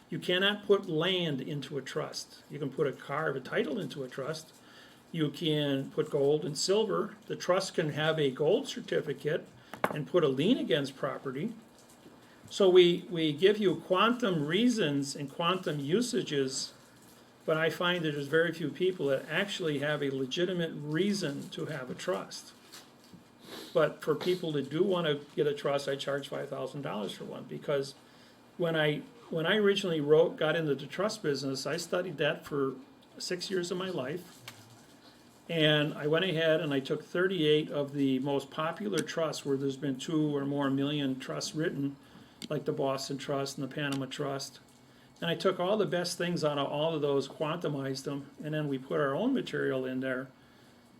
You cannot put land into a trust. You can put a car of a title into a trust. You can put gold and silver. The trust can have a gold certificate and put a lien against property. So we give you quantum reasons and quantum usages, but I find that there's very few people that actually have a legitimate reason to have a trust. But for people that do want to get a trust, I charge $5,000 for one, because when I originally got into the trust business, I studied that for 6 years of my life. And I went ahead and I took 38 of the most popular trusts where there's been 2 or more million trusts written, like the Boston Trust and the Panama Trust. And I took all the best things out of all of those, quantumized them, and then we put our own material in there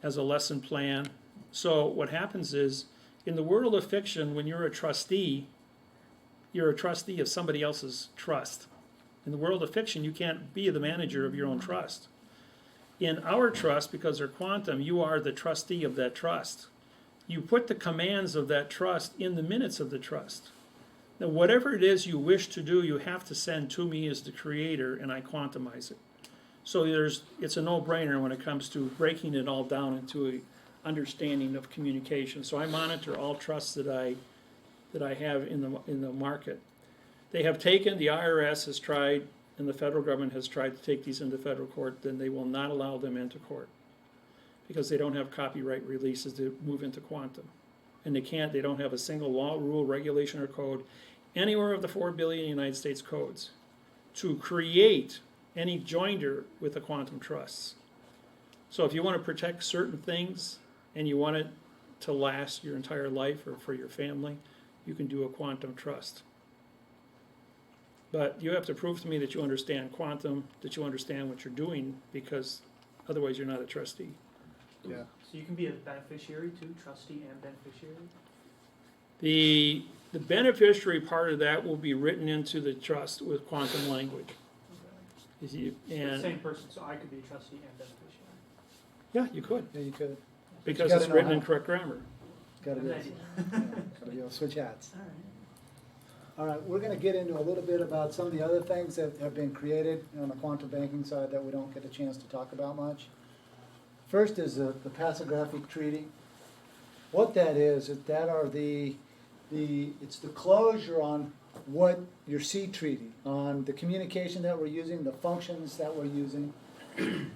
as a lesson plan. So what happens is, in the world of fiction, when you're a trustee of somebody else's trust. In the world of fiction, you can't be the manager of your own trust. In our trust, because they're quantum, you are the trustee of that trust. You put the commands of that trust in the minutes of the trust. Now, whatever it is you wish to do, you have to send to me as the creator, and I quantumize it. So it's a no-brainer when it comes to breaking it all down into an understanding of communication. So I monitor all trusts that I have in the market. They have taken, the IRS has tried, and the federal government has tried to take these into federal court, then they will not allow them into court because they don't have copyright releases to move into quantum. And they don't have a single law, rule, regulation, or code anywhere of the 4 billion United States codes to create any joinder with the quantum trusts. So if you want to protect certain things and you want it to last your entire life or for your family, you can do a quantum trust. But you have to prove to me that you understand quantum, that you understand what you're doing, because otherwise you're not a trustee. Yeah. So you can be a beneficiary too, trustee and beneficiary? The beneficiary part of that will be written into the trust with quantum language. Okay. So the And same person, so I could be a trustee and beneficiary. yeah, you could, Yeah, you could. because You it's gotta know written in how. correct grammar. Gotta be, Good idea. gotta be able to switch hats. All right. All right, we're gonna get into a little bit about some of the other things that have been created on the quantum banking side that we don't get a chance to talk about much. First is the Passographic Treaty. What that is that are it's the closure on what your C treaty, on the communication that we're using, the functions that we're using,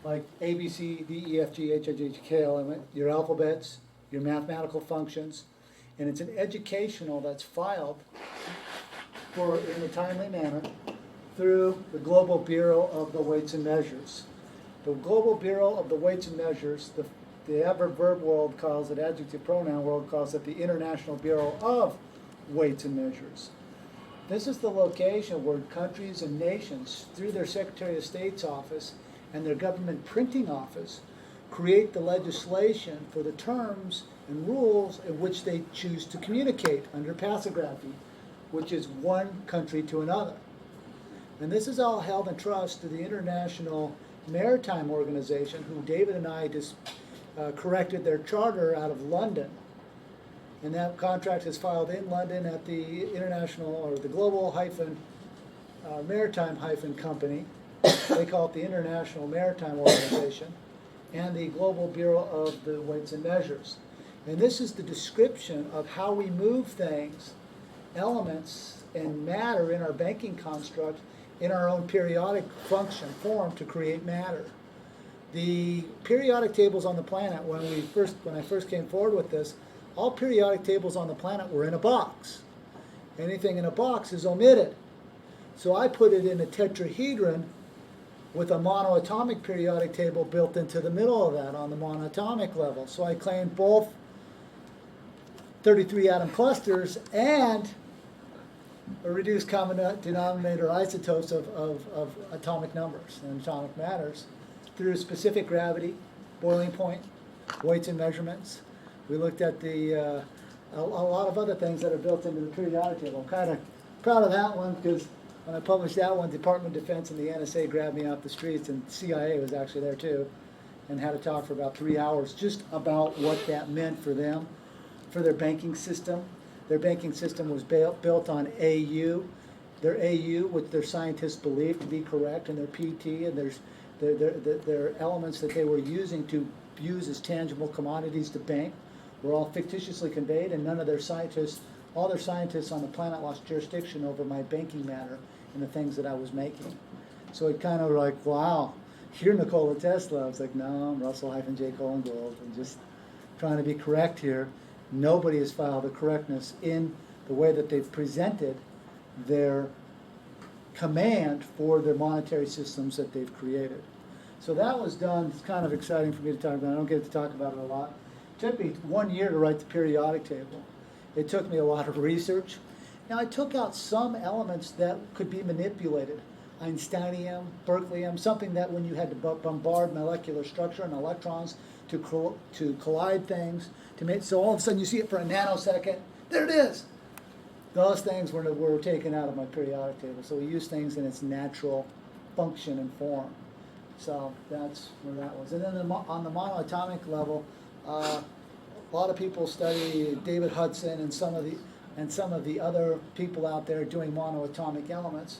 like A, B, C, D, E, F, G, H, I, J, K, L, M, your alphabets, your mathematical functions, and it's an educational that's filed in a timely manner through the Global Bureau of the Weights and Measures. The Global Bureau of the Weights and Measures, the adverb world calls it, adjective pronoun world calls it the International Bureau of Weights and Measures. This is the location where countries and nations, through their Secretary of State's office and their government printing office, create the legislation for the terms and rules in which they choose to communicate under passography, which is one country to another. And this is all held in trust to the International Maritime Organization, who David and I just corrected their charter out of London. And that contract is filed in London at the International, or the Global Maritime Company. They call it the International Maritime Organization, and the Global Bureau of the Weights and Measures. And this is the description of how we move things, elements, and matter in our banking construct in our own periodic function form to create matter. The periodic tables on the planet, when I first came forward with this, all periodic tables on the planet were in a box. Anything in a box is omitted. So I put it in a tetrahedron with a monoatomic periodic table built into the middle of that on the monoatomic level. So I claimed both 33 atom clusters and a reduced common denominator isotopes of atomic numbers and atomic matters through specific gravity, boiling point, weights and measurements. We looked at a lot of other things that are built into the periodic table. I'm kind of proud of that one because when I published that one, Department of Defense and the NSA grabbed me off the streets, and CIA was actually there too, and had a talk for about 3 hours just about what that meant for them, for their banking system. Their banking system was built on AU, their AU, which their scientists believe to be correct, and their PT, and their elements that they were using to use as tangible commodities to bank were all fictitiously conveyed, and none of their scientists, all their scientists on the planet lost jurisdiction over my banking matter and the things that I was making. So it kind of like, wow, you're Nikola Tesla. I was like, no, I'm Russell-J. Gould, and just trying to be correct here. Nobody has filed a correctness in the way that they've presented their command for their monetary systems that they've created. So that was done. It's kind of exciting for me to talk about. I don't get to talk about it a lot. It took me 1 year to write the periodic table. It took me a lot of research. Now I took out some elements that could be manipulated. Einsteinium, Berkeleyum, something that when you had to bombard molecular structure and electrons to collide things, to make, so all of a sudden you see it for a nanosecond, there it is. Those things were taken out of my periodic table. So we use things in its natural function and form. So that's where that was. And then on the monoatomic level, a lot of people study David Hudson and some of the other people out there doing monoatomic elements.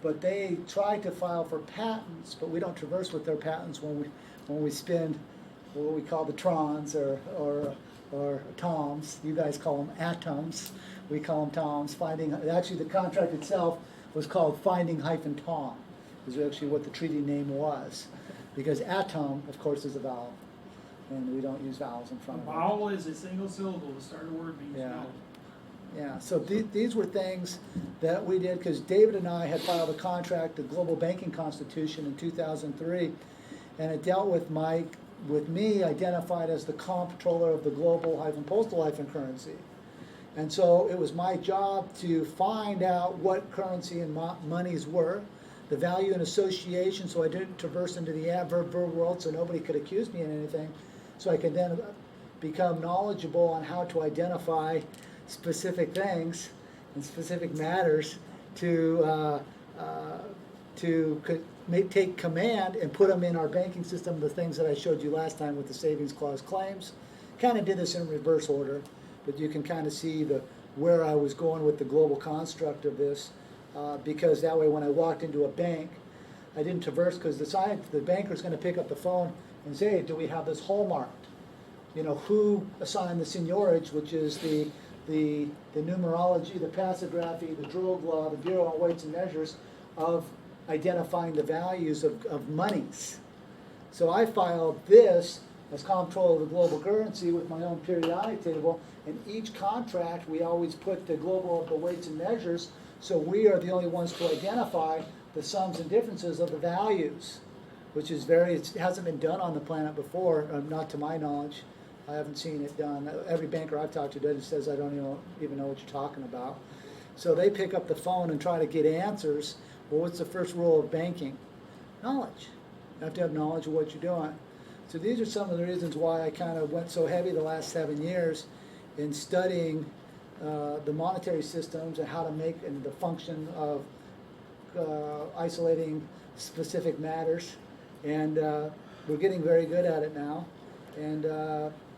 But they try to file for patents, but we don't traverse with their patents when we spin what we call the trons or toms. You guys call them atoms. We call them toms. Actually, the contract itself was called finding-tom. Is actually what the treaty name was, because atom, of course, is a vowel, and we don't use vowels in front of it. Vowel is a single syllable. The start of a word means Yeah. vowel. Yeah, so these were things that we did because David and I had filed a contract, the Global Banking Constitution, in 2003, and it dealt with me identified as the comptroller of the global-postal-currency. And so it was my job to find out what currency and monies were, the value and association, so I didn't traverse into the adverb verb world so nobody could accuse me of anything, so I could then become knowledgeable on how to identify specific things and specific matters to take command and put them in our banking system, the things that I showed you last time with the savings clause claims. Kind of did this in reverse order, but you can kind of see where I was going with the global construct of this, because that way when I walked into a bank, I didn't traverse, because the banker's going to pick up the phone and say, hey, do we have this hallmarked? You know, who assigned the seigniorage, which is the numerology, the passography, the Drogue law, the Bureau on Weights and Measures of identifying the values of monies. So I filed this as comptroller of the global currency with my own periodic table, and each contract we always put the global of the weights and measures, so we are the only ones to identify the sums and differences of the values, which is it hasn't been done on the planet before, not to my knowledge. I haven't seen it done. Every banker I've talked to says I don't even know what you're talking about. So they pick up the phone and try to get answers. Well, what's the first rule of banking? Knowledge. You have to have knowledge of what you're doing. So these are some of the reasons why I kind of went so heavy the last 7 years in studying the monetary systems and how to make and the function of isolating specific matters. And we're getting very good at it now. And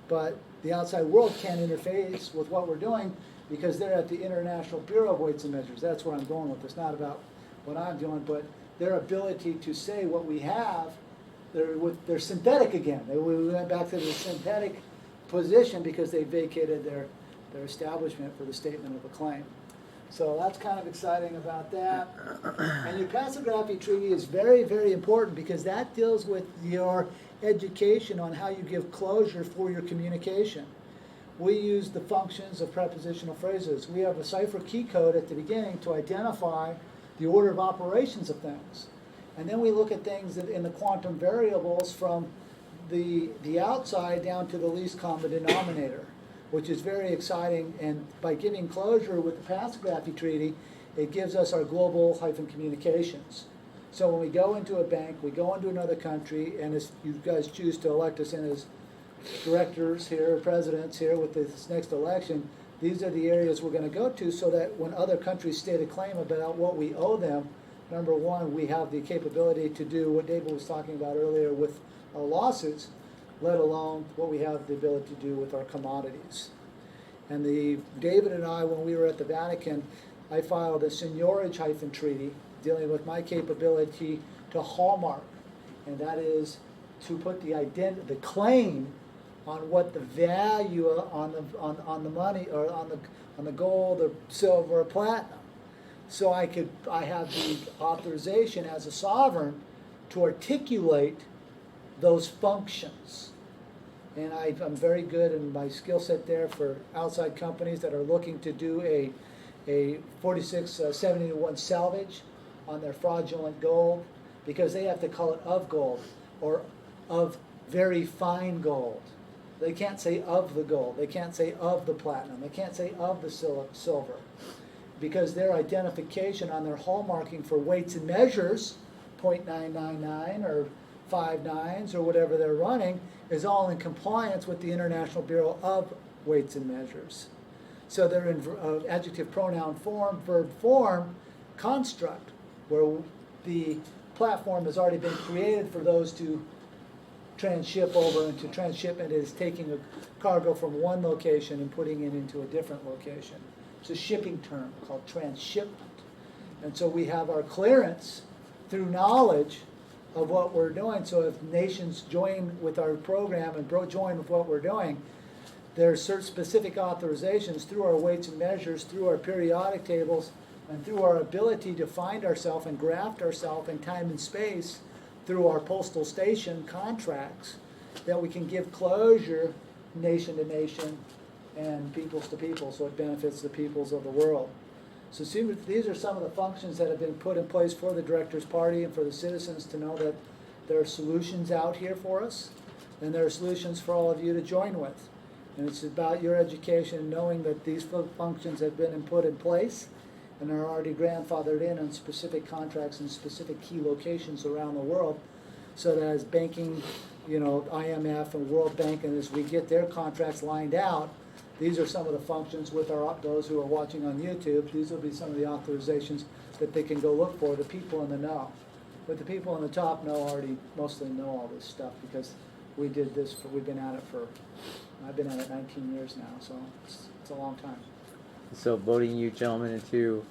but the outside world can't interface with what we're doing because they're at the International Bureau of Weights and Measures. That's where I'm going with this. Not about what I'm doing, but their ability to say what we have. They're synthetic again. We went back to the synthetic position because they vacated their establishment for the statement of a claim. So that's kind of exciting about that. And your passography treaty is very, very important because that deals with your education on how you give closure for your communication. We use the functions of prepositional phrases. We have a cipher key code at the beginning to identify the order of operations of things. And then we look at things in the quantum variables from the outside down to the least common denominator, which is very exciting. And by giving closure with the passography treaty, it gives us our global-communications. So when we go into a bank, we go into another country, and as you guys choose to elect us in as directors here, presidents here with this next election, these are the areas we're going to go to so that when other countries state a claim about what we owe them, number one, we have the capability to do what David was talking about earlier with our lawsuits, let alone what we have the ability to do with our commodities. And David and I, when we were at the Vatican, I filed a seniorage-treaty dealing with my capability to hallmark, and that is to put the claim on what the value on the money, or on the gold or silver or platinum. So I have the authorization as a sovereign to articulate those functions. And I'm very good in my skill set there for outside companies that are looking to do a 4671 salvage on their fraudulent gold, because they have to call it of gold or of very fine gold. They can't say of the gold. They can't say of the platinum. They can't say of the silver, because their identification on their hallmarking for weights and measures, 0.999 or 5 nines or whatever they're running, is all in compliance with the International Bureau of Weights and Measures. So they're in adjective, pronoun form, verb form construct, where the platform has already been created for those to transship over, and to transshipment is taking a cargo from one location and putting it into a different location. It's a shipping term called transshipment. And so we have our clearance through knowledge of what we're doing. So if nations join with our program and join with what we're doing, there's certain specific authorizations through our weights and measures, through our periodic tables, and through our ability to find ourselves and graft ourselves in time and space through our postal station contracts, that we can give closure nation to nation and peoples to people, so it benefits the peoples of the world. So see, these are some of the functions that have been put in place for the Directors Party and for the citizens to know that there are solutions out here for us, and there are solutions for all of you to join with. And it's about your education, knowing that these functions have been put in place and are already grandfathered in on specific contracts in specific key locations around the world, so that as banking, IMF and World Bank, and as we get their contracts lined out, these are some of the functions with those who are watching on YouTube. These will be some of the authorizations that they can go look for, the people in the know. But the people in the top already mostly know all this stuff, because we did this, we've been at it I've been at it 19 years now, so it's a long time. So voting you gentlemen into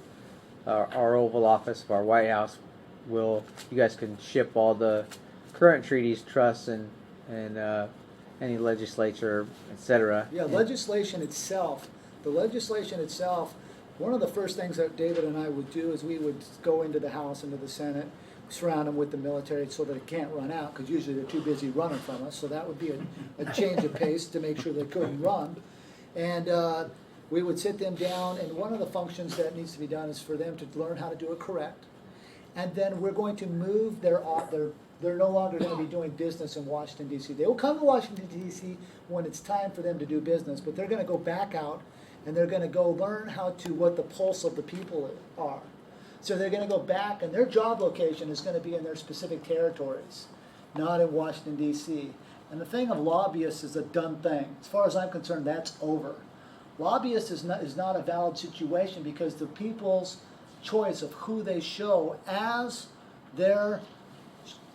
our Oval Office of our White House, you guys can ship all the current treaties, trusts, and any legislature, etc. Yeah, legislation itself. The legislation itself, one of the first things that David and I would do is we would go into the House, into the Senate, surround them with the military so that it can't run out, because usually they're too busy running from us. So that would be a change of pace to make sure they couldn't run. And we would sit them down, and one of the functions that needs to be done is for them to learn how to do it correct. And then we're going to move they're no longer going to be doing business in Washington, D.C. They will come to Washington, D.C. when it's time for them to do business, but they're going to go back out, and they're going to go learn what the pulse of the people are. So they're going to go back, and their job location is going to be in their specific territories, not in Washington, D.C. And the thing of lobbyists is a done thing. As far as I'm concerned, that's over. Lobbyists is not a valid situation, because the people's choice of who they show as their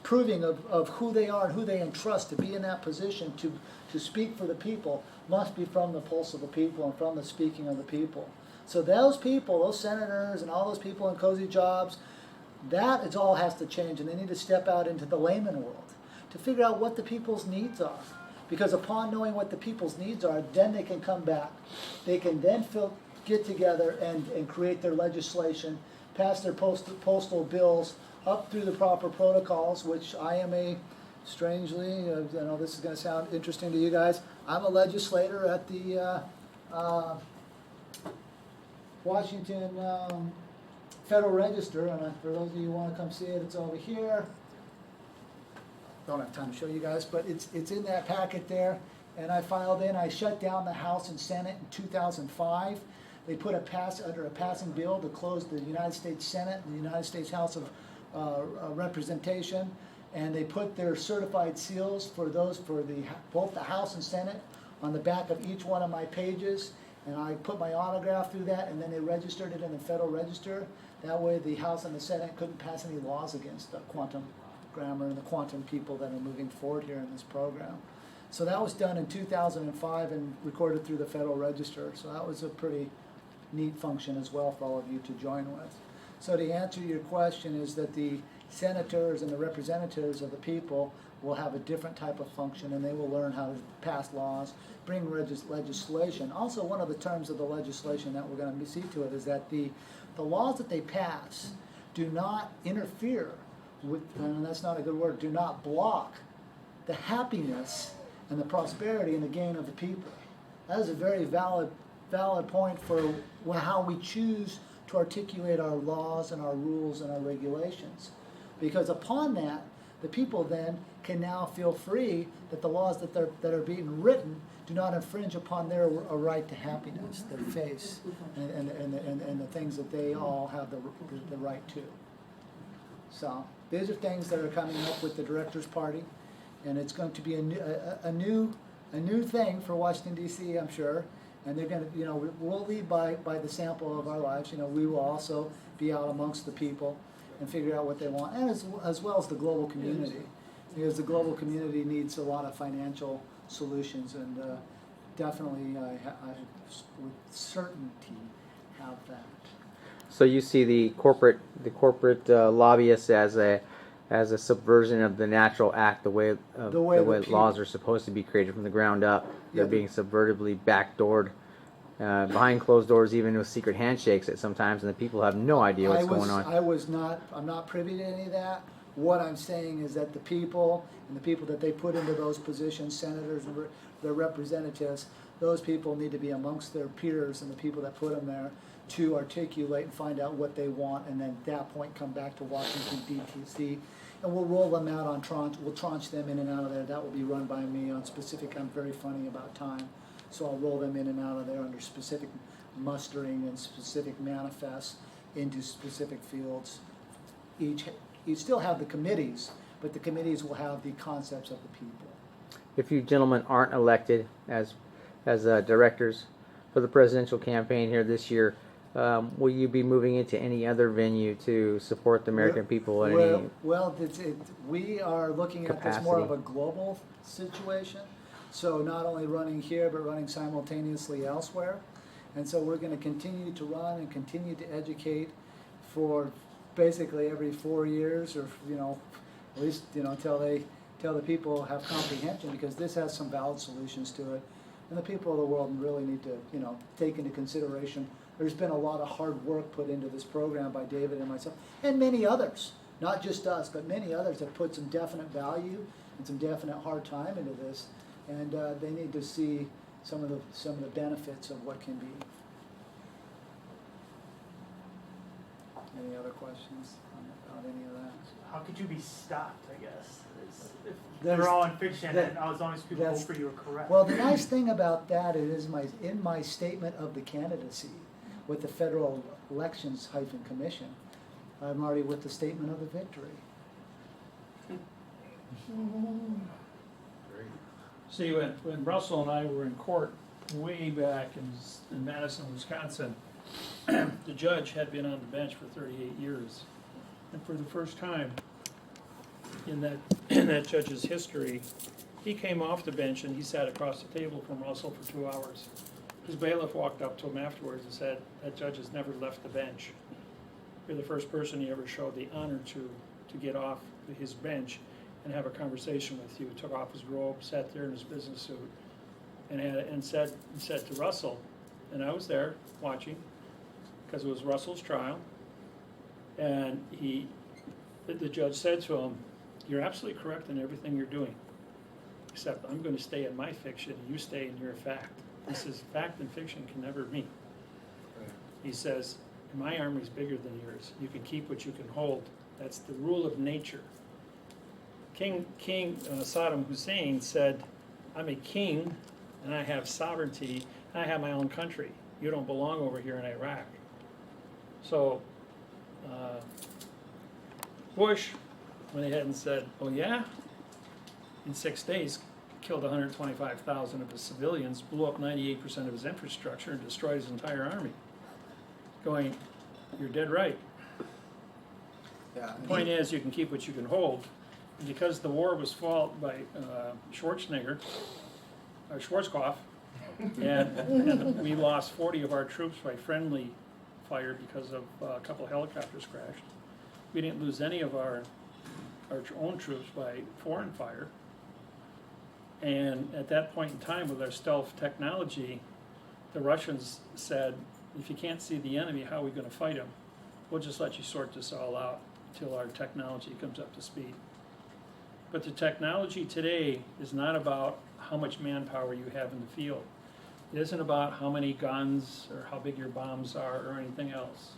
proving of who they are and who they entrust to be in that position to speak for the people must be from the pulse of the people and from the speaking of the people. So those people, those senators and all those people in cozy jobs, that is all has to change, and they need to step out into the layman world to figure out what the people's needs are. Because upon knowing what the people's needs are, then they can come back. They can then get together and create their legislation, pass their postal bills up through the proper protocols, which I am strangely, this is going to sound interesting to you guys, I'm a legislator at the Washington Federal Register, and for those of you who want to come see it, it's over here. Don't have time to show you guys, but it's in that packet there. And I shut down the House and Senate in 2005. They put under a passing bill to close the United States Senate and the United States House of Representation, and they put their certified seals for both the House and Senate on the back of each one of my pages, and I put my autograph through that, and then they registered it in the Federal Register. That way the House and the Senate couldn't pass any laws against the quantum grammar and the quantum people that are moving forward here in this program. So that was done in 2005 and recorded through the Federal Register. So that was a pretty neat function as well for all of you to join with. So to answer your question is that the senators and the representatives of the people will have a different type of function, and they will learn how to pass laws, bring legislation. Also, one of the terms of the legislation that we're going to see to it is that the laws that they pass do not interfere with, and that's not a good word, do not block the happiness and the prosperity and the gain of the people. That is a very valid point for how we choose to articulate our laws and our rules and our regulations. Because upon that, the people then can now feel free that the laws that are being written do not infringe upon their right to happiness, their face, and the things that they all have the right to. So these are things that are coming up with the Directors Party, and it's going to be a new thing for Washington D.C., I'm sure. And they're going to, we'll lead by the sample of our lives. We will also be out amongst the people and figure out what they want, and as well as the global community, because the global community needs a lot of financial solutions, and definitely with certainty have that. So you see the corporate lobbyists as a subversion of the natural act, the way laws are supposed to be created from the ground up. They're being subvertibly backdoored, behind closed doors, even with secret handshakes at sometimes, and the people have no idea what's going on. I'm not privy to any of that. What I'm saying is that the people and the people that they put into those positions, senators and their representatives, those people need to be amongst their peers and the people that put them there to articulate and find out what they want, and then at that point come back to Washington, D.C., and we'll roll them out on tranche. We'll tranche them in and out of there. That will be run by me on specific. I'm very funny about time, so I'll roll them in and out of there under specific mustering and specific manifests into specific fields. You still have the committees, but the committees will have the concepts of the people. If you gentlemen aren't elected as directors for the presidential campaign here this year, will you be moving into any other venue to support the American people? We are looking at this more of a global situation. So not only running here, but running simultaneously elsewhere. And so we're going to continue to run and continue to educate for basically every 4 years, or at least until the people have comprehension, because this has some valid solutions to it, and the people of the world really need to take into consideration. There's been a lot of hard work put into this program by David and myself, and many others, not just us, but many others have put some definite value and some definite hard time into this, and they need to see some of the benefits of what can be. Any other questions about any of that? How could you be stopped, I guess? If they're all in fiction, and as long as people vote for you are correct. Well, the nice thing about that is in my statement of the candidacy with the Federal Elections Commission, I'm already with the statement of the victory. See, when Russell and I were in court way back in Madison, Wisconsin, the judge had been on the bench for 38 years. And for the first time in that judge's history, he came off the bench and he sat across the table from Russell for 2 hours. His bailiff walked up to him afterwards and said, "That judge has never left the bench. You're the first person he ever showed the honor to get off his bench and have a conversation with you." He took off his robe, sat there in his business suit, and said to Russell, and I was there watching, because it was Russell's trial, and the judge said to him, "You're absolutely correct in everything you're doing, except I'm going to stay in my fiction and you stay in your fact. This is fact and fiction can never meet." He says, "My army's bigger than yours. You can keep what you can hold. That's the rule of nature." King Saddam Hussein said, "I'm a king and I have sovereignty and I have my own country. You don't belong over here in Iraq." So Bush went ahead and said, "Oh yeah?" In 6 days, killed 125,000 of his civilians, blew up 98% of his infrastructure, and destroyed his entire army. Going, "You're dead right." Yeah. The point is, you can keep what you can hold. And because the war was fought by Schwarzkopf, And we lost 40 of our troops by friendly fire because of a couple helicopters crashed. We didn't lose any of our own troops by foreign fire. And at that point in time, with our stealth technology, the Russians said, if you can't see the enemy, how are we going to fight him? We'll just let you sort this all out until our technology comes up to speed. But the technology today is not about how much manpower you have in the field. It isn't about how many guns or how big your bombs are or anything else.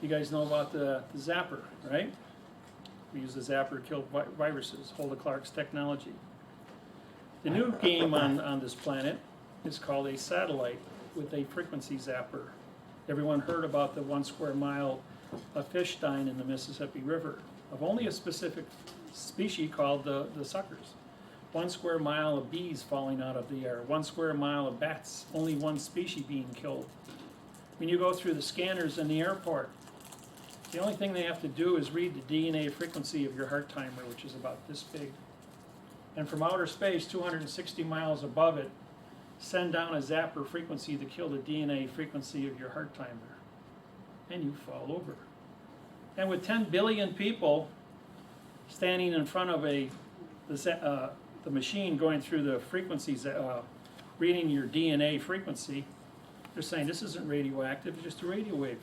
You guys know about the zapper, right? We use the zapper to kill viruses, Hulda Clark's technology. The new game on this planet is called a satellite with a frequency zapper. Everyone heard about the 1 square mile of fish dying in the Mississippi River, of only a specific species called the suckers. 1 square mile of bees falling out of the air, 1 square mile of bats, only one species being killed. When you go through the scanners in the airport, the only thing they have to do is read the DNA frequency of your heart timer, which is about this big. And from outer space, 260 miles above it, send down a zapper frequency to kill the DNA frequency of your heart timer. And you fall over. And with 10 billion people standing in front of the machine going through the frequencies, reading your DNA frequency, they're saying this isn't radioactive, it's just a radio wave.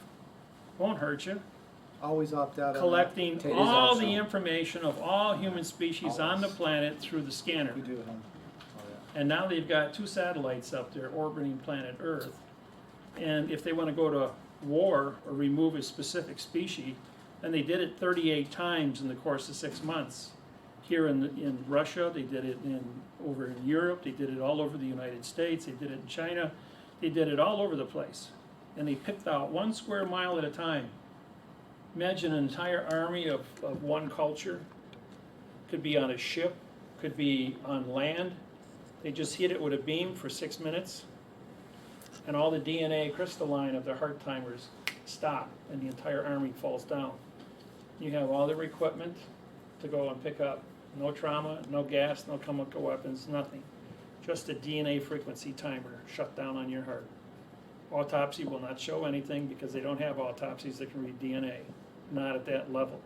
Won't hurt you. Always opt out. Collecting all the information of all human species on the planet through the scanner. We do it, huh? And now they've got 2 satellites up there orbiting planet Earth. And if they want to go to war or remove a specific species, and they did it 38 times in the course of 6 months. Here in Russia, they did it over in Europe, they did it all over the United States, they did it in China, they did it all over the place. And they picked out 1 square mile at a time. Imagine an entire army of one culture. Could be on a ship, could be on land. They just hit it with a beam for 6 minutes, and all the DNA crystalline of their heart timers stop, and the entire army falls down. You have all their equipment to go and pick up. No trauma, no gas, no chemical weapons, nothing. Just a DNA frequency timer shut down on your heart. Autopsy will not show anything because they don't have autopsies that can read DNA. Not at that level,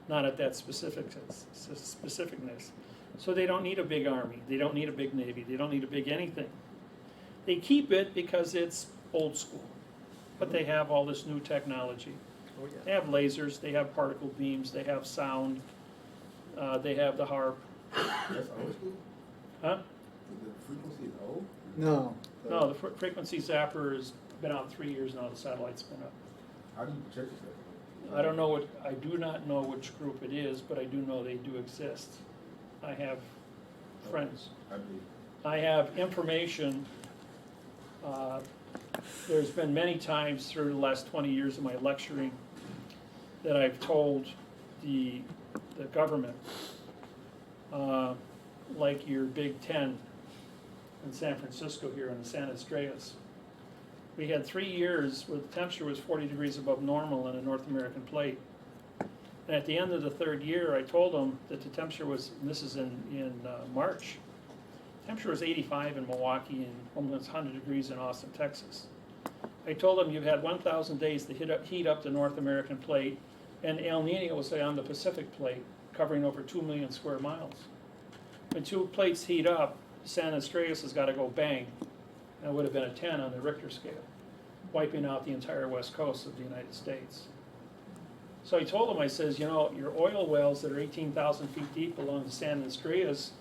not at that specificness. So they don't need a big army, they don't need a big navy, they don't need a big anything. They keep it because it's old school, but they have all this new technology. They have lasers, they have particle beams, they have sound, they have the HARP. That's old school? Huh? The frequency is old? No. No, the frequency zapper has been out 3 years now, the satellite's been up. How do you protect yourself? I don't know I do not know which group it is, but I do know they do exist. I have friends. I believe. I have information. There's been many times through the last 20 years of my lecturing that I've told the government, like your Big Ten in San Francisco here in the San Andreas. We had 3 years where the temperature was 40 degrees above normal on a North American plate. And at the end of the 3rd year, I told them that the temperature was, and this is in March, temperature was 85 in Milwaukee and almost 100 degrees in Austin, Texas. I told them you've had 1,000 days to heat up the North American plate, and El Nino was on the Pacific plate, covering over 2 million square miles. When 2 plates heat up, San Andreas has got to go bang. And it would have been a 10 on the Richter scale, wiping out the entire west coast of the United States. So I told them, I says, you know, your oil wells that are 18,000 feet deep along the San Andreas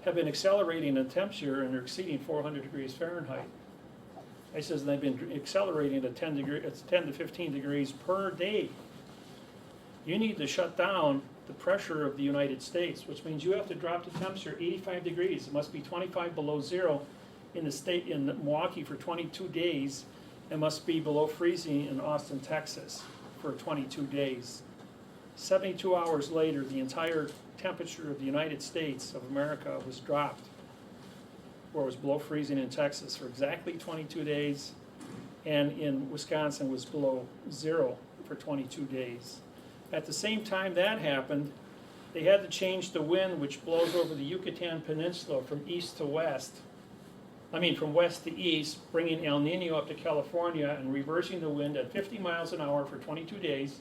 have been accelerating in temperature and they're exceeding 400 degrees Fahrenheit. I says, and they've been accelerating at 10 to 15 degrees per day. You need to shut down the pressure of the United States, which means you have to drop the temperature 85 degrees. It must be 25 below zero in Milwaukee for 22 days. It must be below freezing in Austin, Texas for 22 days. 72 hours later, the entire temperature of the United States of America was dropped, where it was below freezing in Texas for exactly 22 days, and in Wisconsin was below zero for 22 days. At the same time that happened, they had to change the wind which blows over the Yucatan Peninsula from east to west from west to east, bringing El Nino up to California and reversing the wind at 50 miles an hour for 22 days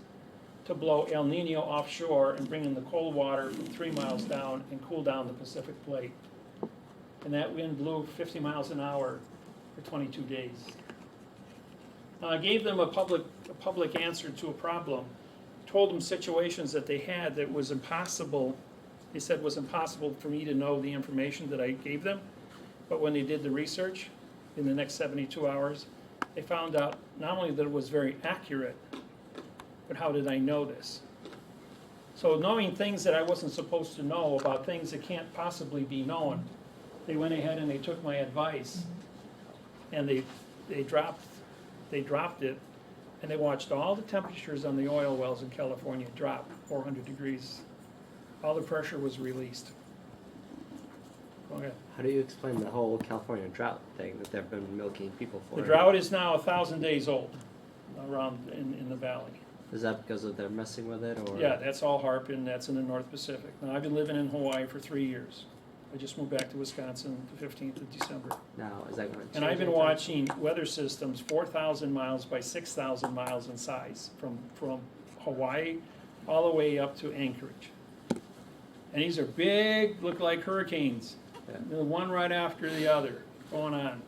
to blow El Nino offshore and bringing the cold water from 3 miles down and cool down the Pacific plate. And that wind blew 50 miles an hour for 22 days. I gave them a public answer to a problem, told them situations that they had that was impossible, they said was impossible for me to know the information that I gave them. But when they did the research in the next 72 hours, they found out not only that it was very accurate, but how did I know this? So knowing things that I wasn't supposed to know about things that can't possibly be known, they went ahead and they took my advice and they dropped it, and they watched all the temperatures on the oil wells in California drop 400 degrees. All the pressure was released. Go ahead. How do you explain the whole California drought thing that they've been milking people for? The drought is now 1,000 days old around in the valley. Is that because of they're messing with it, or? Yeah, that's all HARP, and that's in the North Pacific. Now, I've been living in Hawaii for 3 years. I just moved back to Wisconsin the 15th of December. Now, is that going to change? And I've been anytime? watching weather systems 4,000 miles by 6,000 miles in size, from Hawaii all the way up to Anchorage. And these are big, look like hurricanes. Yeah. They're one right after the other going on.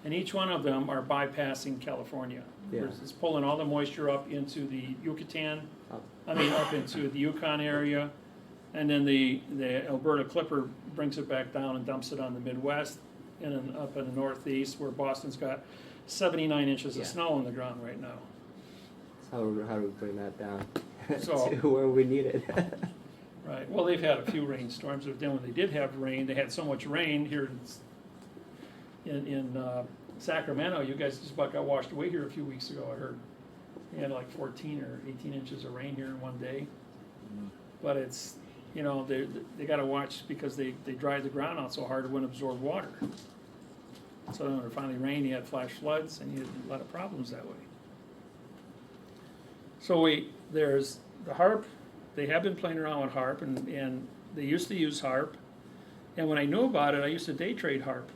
And each one of them are bypassing California. Yeah. It's pulling all the moisture up into the Yucatan, Oh. up into the Yukon area. And then the Alberta Clipper brings it back down and dumps it on the Midwest and then up in the Northeast, where Boston's got 79 inches Yeah. of snow on the ground right now. So how do we bring that down So- to where we need it? Right, well, they've had a few rainstorms, but then when they did have rain, they had so much rain here in Sacramento, you guys just about got washed away here a few weeks ago, I heard. We had like 14 or 18 inches of rain here in one day. But it's, they gotta watch because they dried the ground out so hard it wouldn't absorb water. So then when it finally rained, you had flash floods and you had a lot of problems that way. So there's the HARP. They have been playing around with HARP, and they used to use HARP. And when I knew about it, I used to day trade HARP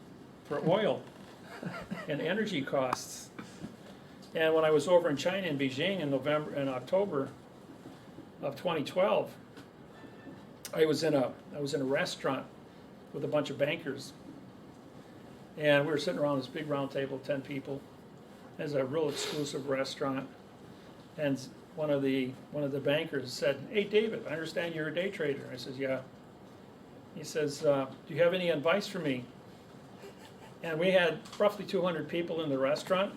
for oil and energy costs. And when I was over in China in Beijing in October of 2012, I was in a restaurant with a bunch of bankers, and we were sitting around this big round table, 10 people. It's a real exclusive restaurant, and one of the bankers said, "Hey, David, I understand you're a day trader." I says, "Yeah." He says, "Do you have any advice for me?" And we had roughly 200 people in the restaurant,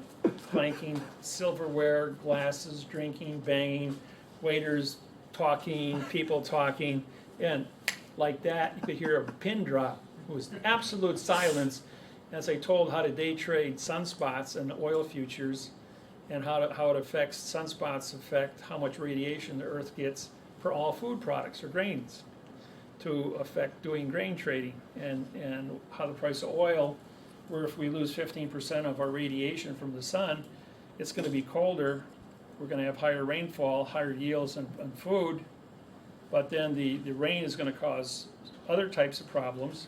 clanking silverware, glasses, drinking, banging, waiters talking, people talking, and like that, you could hear a pin drop. It was absolute silence as I told how to day trade sunspots and oil futures, and how it affects, sunspots affect how much radiation the earth gets for all food products or grains, to affect doing grain trading, and how the price of oil, where if we lose 15% of our radiation from the sun, it's gonna be colder, we're gonna have higher rainfall, higher yields on food, but then the rain is gonna cause other types of problems.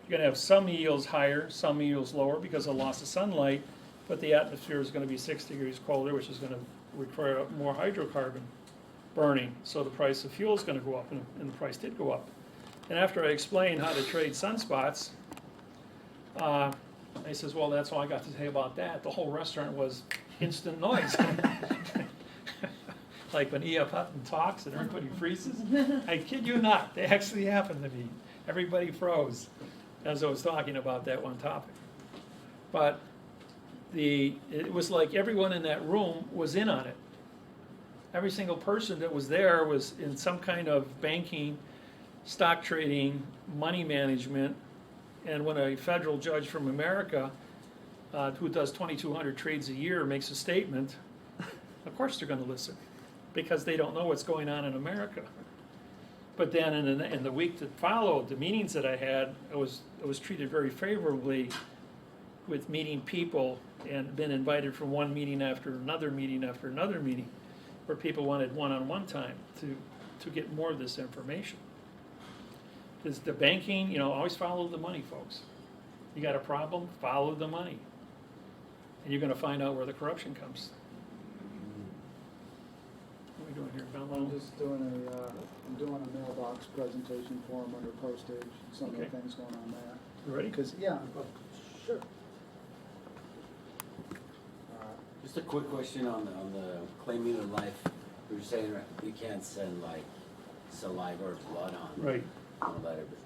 You're gonna have some yields higher, some yields lower because of loss of sunlight, but the atmosphere is gonna be 6 degrees colder, which is gonna require more hydrocarbon burning, so the price of fuel is gonna go up, and the price did go up. And after I explained how to trade sunspots, he says, "Well, that's all I got to say about that." The whole restaurant was instant noise. Like when E.F. Hutton talks and everybody freezes. I kid you not, they actually happened to me. Everybody froze as I was talking about that one topic. But it was like everyone in that room was in on it. Every single person that was there was in some kind of banking, stock trading, money management. And when a federal judge from America, who does 2,200 trades a year, makes a statement, of course they're going to listen, because they don't know what's going on in America. But then in the week that followed, the meetings that I had, I was treated very favorably with meeting people, and been invited from one meeting after another meeting after another meeting, where people wanted one-on-one time to get more of this information. Because the banking, always follow the money, folks. You got a problem, follow the money. And you're gonna find out where the corruption comes. What are we doing here, I'm Belmont? just doing I'm doing a mailbox presentation for them under postage, some of the Okay. things going on there. You ready? Because, yeah, sure. Just a quick question on the claiming of life. You were saying you can't send like saliva or blood on. Right. On a letter, but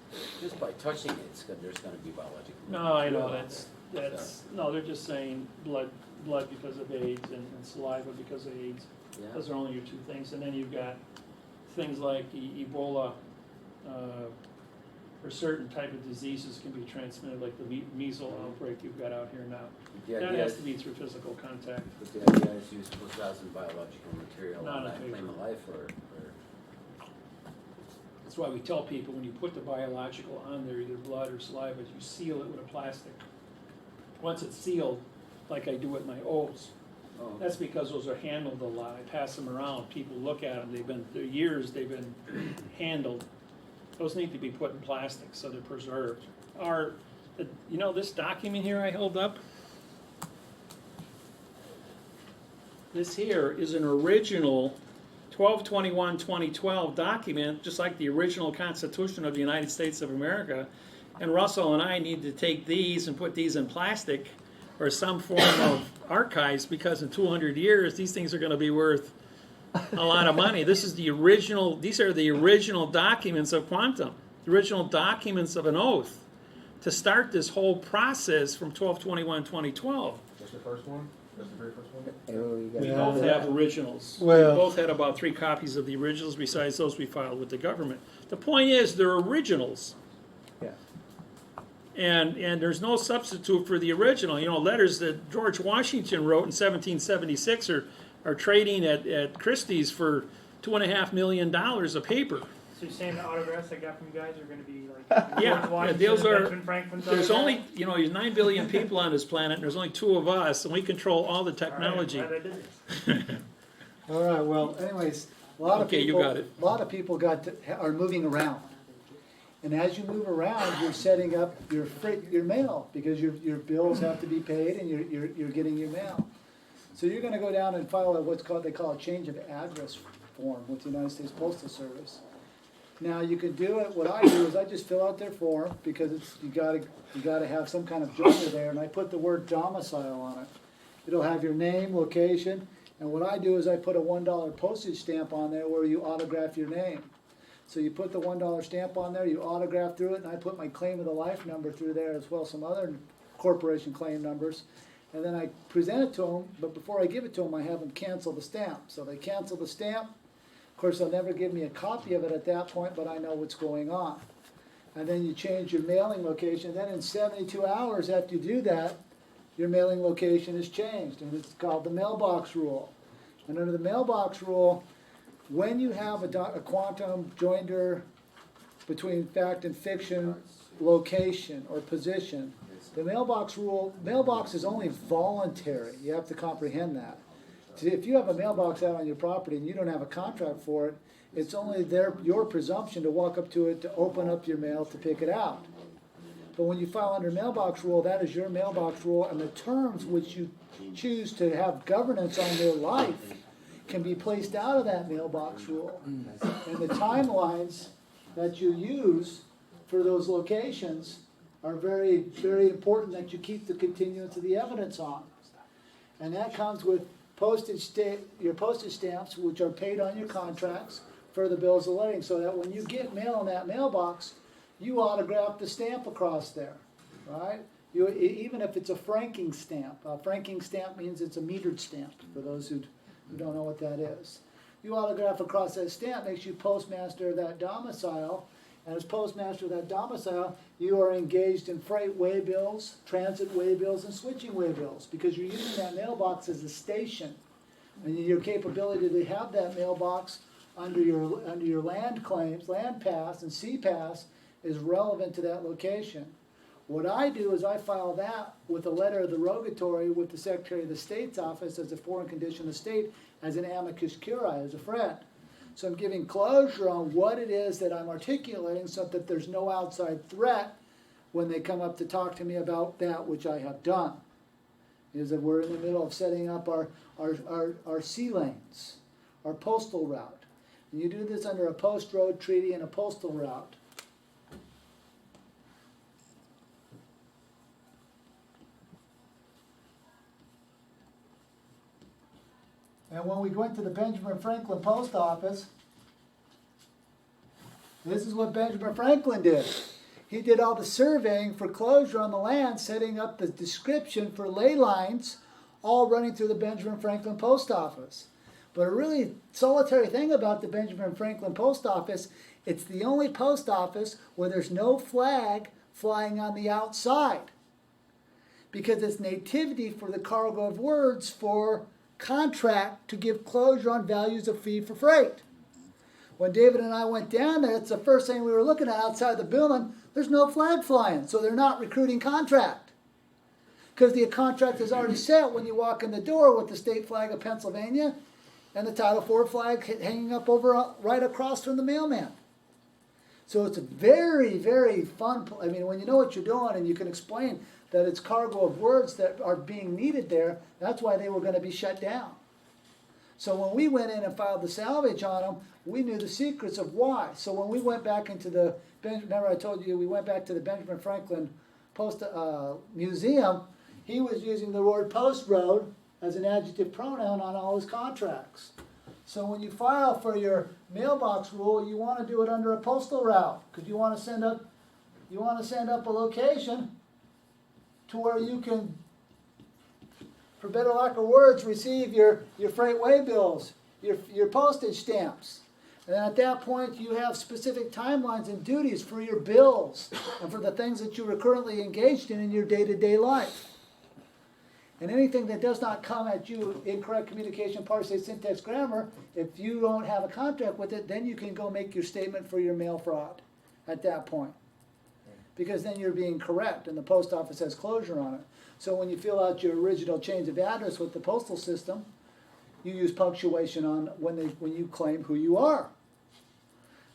just by touching it, there's gonna be biological. No, I know, material that's, no, they're just saying blood because of AIDS and saliva because of AIDS. Yeah. Those are only your two things, and then you've got things like Ebola, or certain type of diseases can be transmitted, like the measles outbreak you've got out here now. The That idea has is- to be through physical contact. But the idea is you're supposed to have some biological material Not on on that paper. claim of life or That's why we tell people, when you put the biological on there, either blood or saliva, you seal it with a plastic. Once it's sealed, like I do with my O's, oh, that's because those are handled a lot. I pass them around, people look at them, they're years they've been handled. Those need to be put in plastic so they're preserved. You know this document here I held up? This here is an original 12/21/2012 document, just like the original Constitution of the United States of America. And Russell and I need to take these and put these in plastic or some form of archives, because in 200 years, these things are going to be worth a lot of money. This is the original, these are the original documents of quantum, the original documents of an oath to start this whole process from 12/21/2012. That's the first one? That's the very first one? Oh, you We got both have originals. Well- We both had about 3 copies of the originals besides those we filed with the government. The point is, they're originals. Yeah. And there's no substitute for the original. You know, letters that George Washington wrote in 1776 are trading at Christie's for $2.5 million a paper. So you're saying the autographs I got from you guys are gonna be like Yeah, George Washington those and are- Benjamin Franklin's There's autographs? only, you know, there's 9 billion people on this planet, and there's only 2 of us, and we control all the All right, I'm technology. glad I did this. All right, well, anyways, a lot of Okay, you people, got it. a lot of people are moving around. And as you move around, you're setting up your mail, because your bills have to be paid and you're getting your mail. So you're gonna go down and file they call a change of address form with the United States Postal Service. Now, you can do it, what I do is I just fill out their form, because you gotta have some kind of joiner there, and I put the word domicile on it. It'll have your name, location, and what I do is I put a $1 postage stamp on there where you autograph your name. So you put the $1 stamp on there, you autograph through it, and I put my claim of the life number through there as well, some other corporation claim numbers. And then I present it to them, but before I give it to them, I have them cancel the stamp. So they cancel the stamp. Of course, they'll never give me a copy of it at that point, but I know what's going on. And then you change your mailing location. Then in 72 hours after you do that, your mailing location is changed, and it's called the mailbox rule. And under the mailbox rule, when you have a quantum joinder between fact and fiction location or position, the mailbox is only voluntary. You have to comprehend that. So if you have a mailbox out on your property and you don't have a contract for it, it's only your presumption to walk up to it, to open up your mail, to pick it out. But when you file under mailbox rule, that is your mailbox rule, and the terms which you choose to have governance on your life can be placed out of that mailbox rule. And the timelines that you use for those locations are very, very important, that you keep the continuance of the evidence on. And that comes with your postage stamps, which are paid on your contracts for the bills of lading, so that when you get mail in that mailbox, you autograph the stamp across there, right? Even if it's a franking stamp. A franking stamp means it's a metered stamp, for those who don't know what that is. You autograph across that stamp, makes you postmaster of that domicile, and as postmaster of that domicile, you are engaged in freight way bills, transit way bills, and switching way bills, because you're using that mailbox as a station. And your capability to have that mailbox under your land claims, land pass and sea pass, is relevant to that location. What I do is I file that with a letter of the rogatory with the Secretary of the State's office as a foreign condition of state, as an amicus curiae, as a friend. So I'm giving closure on what it is that I'm articulating, so that there's no outside threat when they come up to talk to me about that, which I have done, is that we're in the middle of setting up our sea lanes, our postal route. And you do this under a post road treaty and a postal route. And when we went to the Benjamin Franklin Post Office, this is what Benjamin Franklin did. He did all the surveying for closure on the land, setting up the description for ley lines, all running through the Benjamin Franklin Post Office. But a really solitary thing about the Benjamin Franklin Post Office, it's the only post office where there's no flag flying on the outside, because it's nativity for the cargo of words for contract to give closure on values of fee for freight. When David and I went down there, it's the first thing we were looking at outside the building. There's no flag flying, so they're not recruiting contract. Because the contract is already set when you walk in the door with the state flag of Pennsylvania and the Title IV flag hanging up over right across from the mailman. So it's a very, very fun, I mean, when you know what you're doing and you can explain that it's cargo of words that are being needed there, that's why they were going to be shut down. So when we went in and filed the salvage on them, we knew the secrets of why. So when we went back into the, remember I told you we went back to the Benjamin Franklin Post Museum, he was using the word post road as an adjective pronoun on all his contracts. So when you file for your mailbox rule, you want to do it under a postal route, because you want to send up a location to where you can, for better lack of words, receive your freight way bills, your postage stamps. And then at that point, you have specific timelines and duties for your bills and for the things that you are currently engaged in your day-to-day life. And anything that does not come at you, incorrect communication, parsing, syntax, grammar, if you don't have a contract with it, then you can go make your statement for your mail fraud at that point. Because then you're being correct and the post office has closure on it. So when you fill out your original change of address with the postal system, you use punctuation on when you claim who you are.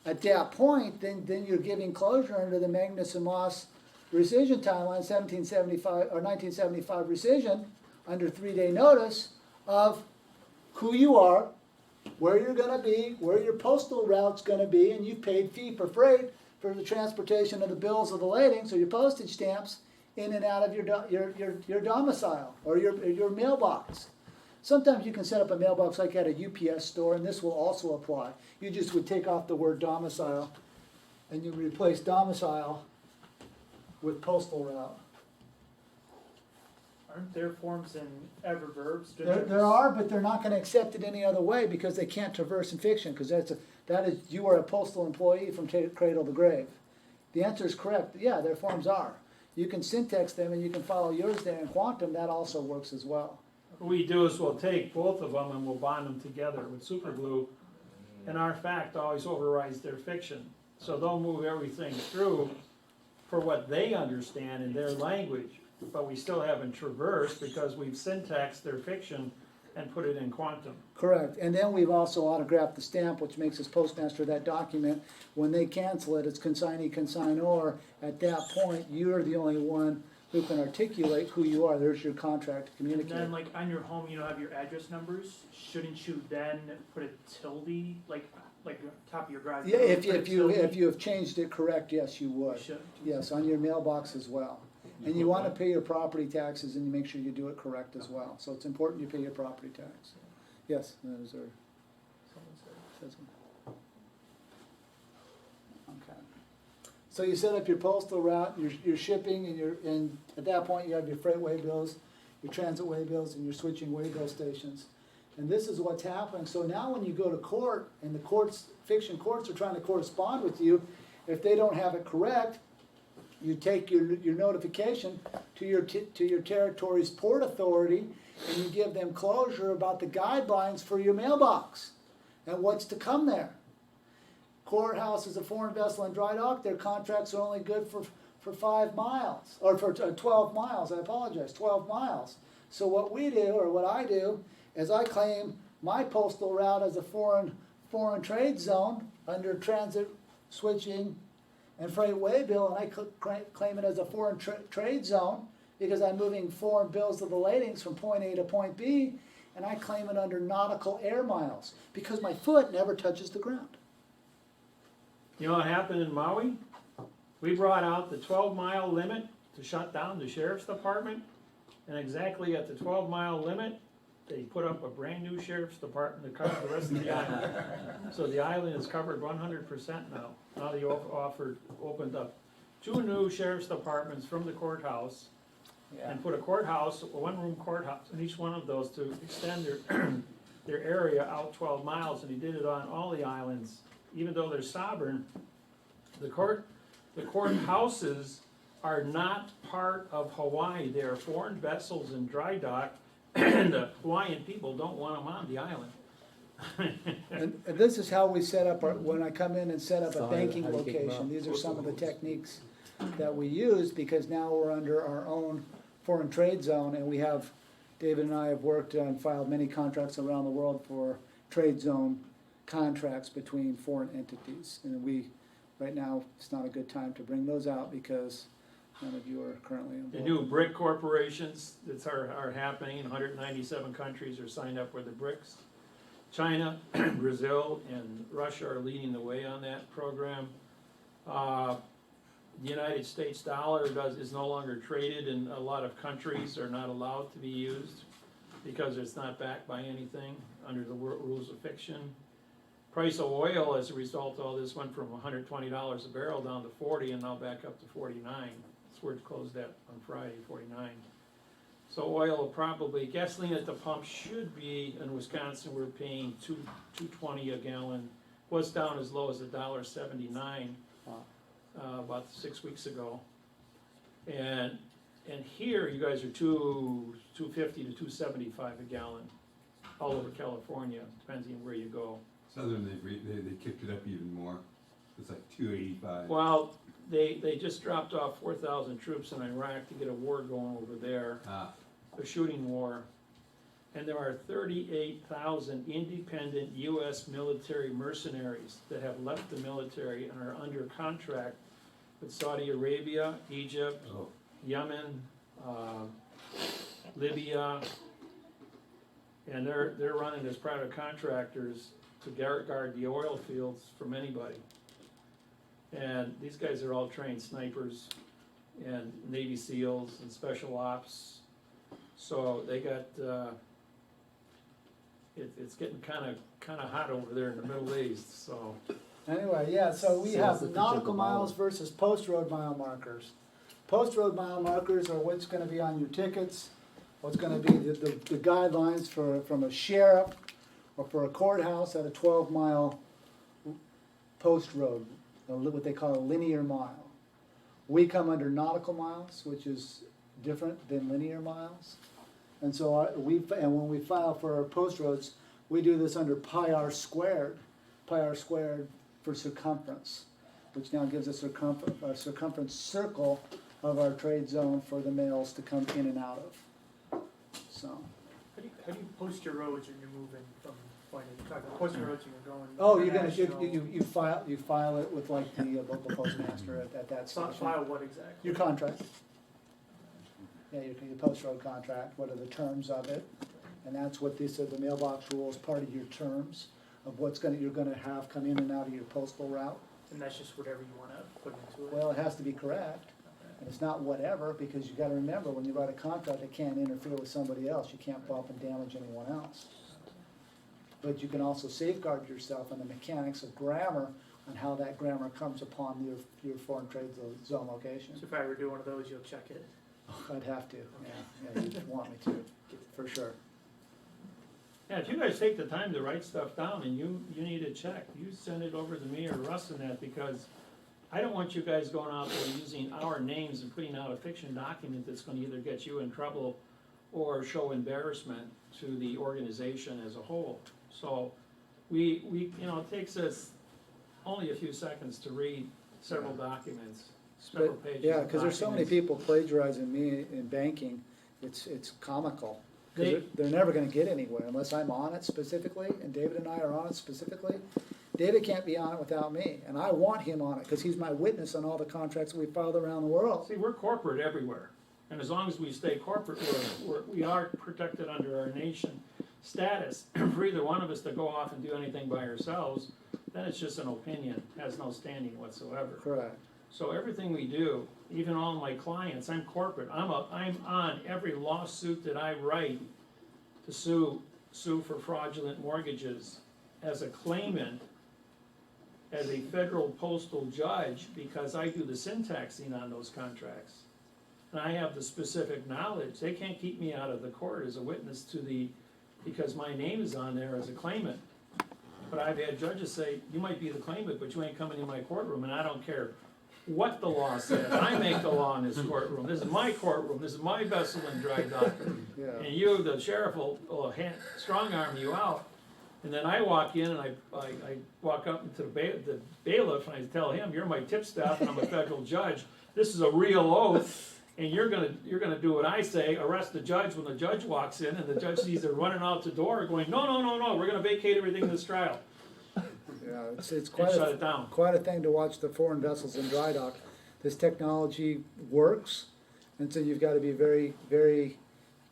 At that point, then you're giving closure under the Magnus and Moss rescission timeline, 1775 or 1975 rescission, under 3-day notice of who you are, where you're going to be, where your postal route's going to be, and you've paid fee for freight for the transportation of the bills of the lading, so your postage stamps in and out of your domicile or your mailbox. Sometimes you can set up a mailbox like at a UPS store, and this will also apply. You just would take off the word domicile, and you replace domicile with postal route. Aren't there forms in Eververbs? There are, but they're not going to accept it any other way because they can't traverse in fiction, because you are a postal employee from cradle to grave. The answer is correct. Yeah, their forms are. You can syntax them and you can follow yours there in quantum. That also works as well. What we do is we'll take both of them and we'll bond them together with super glue, and our fact always overrides their fiction. So they'll move everything through for what they understand in their language, but we still haven't traversed because we've syntaxed their fiction and put it in quantum. Correct. And then we've also autographed the stamp, which makes us postmaster of that document. When they cancel it, it's consignee, consignor. At that point, you're the only one who can articulate who you are. There's your contract to And communicate. then, like, on your home, you have your address numbers. Shouldn't you then put a tilde, like top of your garage? Yeah, door, if put a you tilde? have changed it correct, yes, you would. Should. Yes, on your mailbox as well. And you want to pay your property taxes, and you make sure you do it correct as well. So it's important you pay your property tax. Yes, those are. says them. Okay. So you set up your postal route, your shipping, and at that point you have your freight way bills, your transit way bills, and your switching way bill stations. And this is what's happening. So now when you go to court, and the courts, fiction courts are trying to correspond with you, if they don't have it correct, you take your notification to your territory's port authority, and you give them closure about the guidelines for your mailbox and what's to come there. Courthouse is a foreign vessel and dry dock. Their contracts are only good for 5 miles, or for 12 miles, I apologize, 12 miles. So what we do, or what I do, is I claim my postal route as a foreign trade zone under transit, switching, and freight waybill, and I claim it as a foreign trade zone because I'm moving foreign bills of the ladings from point A to point B, and I claim it under nautical air miles because my foot never touches the ground. You know what happened in Maui? We brought out the 12-mile limit to shut down the sheriff's department, and exactly at the 12-mile limit, they put up a brand-new sheriff's department to cover the rest of the island. So the island is covered 100% now. Now they opened up 2 new sheriff's departments from the courthouse, and put a courthouse, a one-room courthouse, in each one of those to extend their area out 12 miles, and he did it on all the islands. Even though they're sovereign, the courthouses are not part of Hawaii. They are foreign vessels in dry dock, and the Hawaiian people don't want them on the island. And this is how we set up when I come in and set up a So banking how do you kick 'em location, out? these are some of the techniques that we use, because now we're under our own foreign trade zone, and we have, David and I have worked and filed many contracts around the world for trade zone contracts between foreign entities. And right now, it's not a good time to bring those out because none of you are currently The involved. new BRIC corporations that are happening, 197 countries are signed up with the BRICS. China, Brazil, and Russia are leading the way on that program. The United States dollar is no longer traded, and a lot of countries are not allowed to be used because it's not backed by anything under the rules of fiction. Price of oil, as a result of all this, went from $120 a barrel down to 40, and now back up to 49. That's where it closed at on Friday, 49. So oil will probably, gasoline at the pump should be, in Wisconsin, we're paying $2.20 a gallon. Was down as low as $1.79 about 6 weeks ago. And here, you guys are $2.50 to $2.75 a gallon, all over California, depending on where you go. Southern, they kicked it up even more. It's like 285. Well, they just dropped off 4,000 troops in Iraq to get a war going over there, a shooting war. And there are 38,000 independent U.S. military mercenaries that have left the military and are under contract with Saudi Arabia, Egypt, Oh, Yemen, Libya, and they're running as private contractors to guard the oil fields from anybody. And these guys are all trained snipers and Navy SEALs and special ops. So they got, it's getting kind of hot over there in the Middle East, so. Anyway, yeah, so we So have it's the nautical typical miles model. versus post-road mile markers. Post-road mile markers are what's gonna be on your tickets, what's gonna be the guidelines from a sheriff or for a courthouse at a 12-mile post road, what they call a linear mile. We come under nautical miles, which is different than linear miles. And so when we file for our post roads, we do this under pi r squared for circumference, which now gives us a circumference circle of our trade zone for the mails to come in and out of. So, How do you post your roads when you're moving from point A? You're talking about posting roads when you're going. oh, you're international. gonna, you file it with like the local postmaster at that File station. what exactly? Your contract. Yeah, your post road contract, what are the terms of it? And that's what this, the mailbox rule is part of your terms of you're gonna have come in and out of your postal route. And that's just whatever you wanna put into it? Well, it has to be correct, and it's not whatever, because you gotta remember, when you write a contract, it can't interfere with somebody else, you can't bump and damage anyone else. But you can also safeguard yourself in the mechanics of grammar, on how that grammar comes upon your foreign trade zone location. So if I were to do one of those, you'll check it? I'd have to, yeah, you'd want me to, for sure. Yeah, if you guys take the time to write stuff down and you need a check, you send it over to me or Russ and that, because I don't want you guys going out there using our names and putting out a fiction document that's gonna either get you in trouble or show embarrassment to the organization as a whole. So we it takes us only a few seconds to read several documents, several But, pages yeah, of because there's so many documents. people plagiarizing me in banking, it's comical. They- Because they're never gonna get anywhere unless I'm on it specifically, and David and I are on it specifically. David can't be on it without me, and I want him on it, because he's my witness on all the contracts we filed around the world. See, we're corporate everywhere, and as long as we stay corporate, we are protected under our nation status. For either one of us to go off and do anything by ourselves, then it's just an opinion, has no standing whatsoever. Correct. So everything we do, even all my clients, I'm corporate, I'm on every lawsuit that I write to sue for fraudulent mortgages as a claimant, as a federal postal judge, because I do the syntaxing on those contracts. And I have the specific knowledge. They can't keep me out of the court as a witness because my name is on there as a claimant. But I've had judges say, you might be the claimant, but you ain't coming in my courtroom, and I don't care what the law says. I make the law in this courtroom. This is my courtroom. This is my vessel in dry dock. Yeah. And you, the sheriff, will strong arm you out. And then I walk in and I walk up into the bailiff and I tell him, you're my tipstaff and I'm a federal judge. This is a real oath. And you're gonna do what I say, arrest the judge when the judge walks in, and the judge sees they're running out the door going, no, we're gonna vacate everything in this trial. Yeah, it's And quite shut it down. quite a thing to watch the foreign vessels in dry dock. This technology works, and so you've got to be very, very,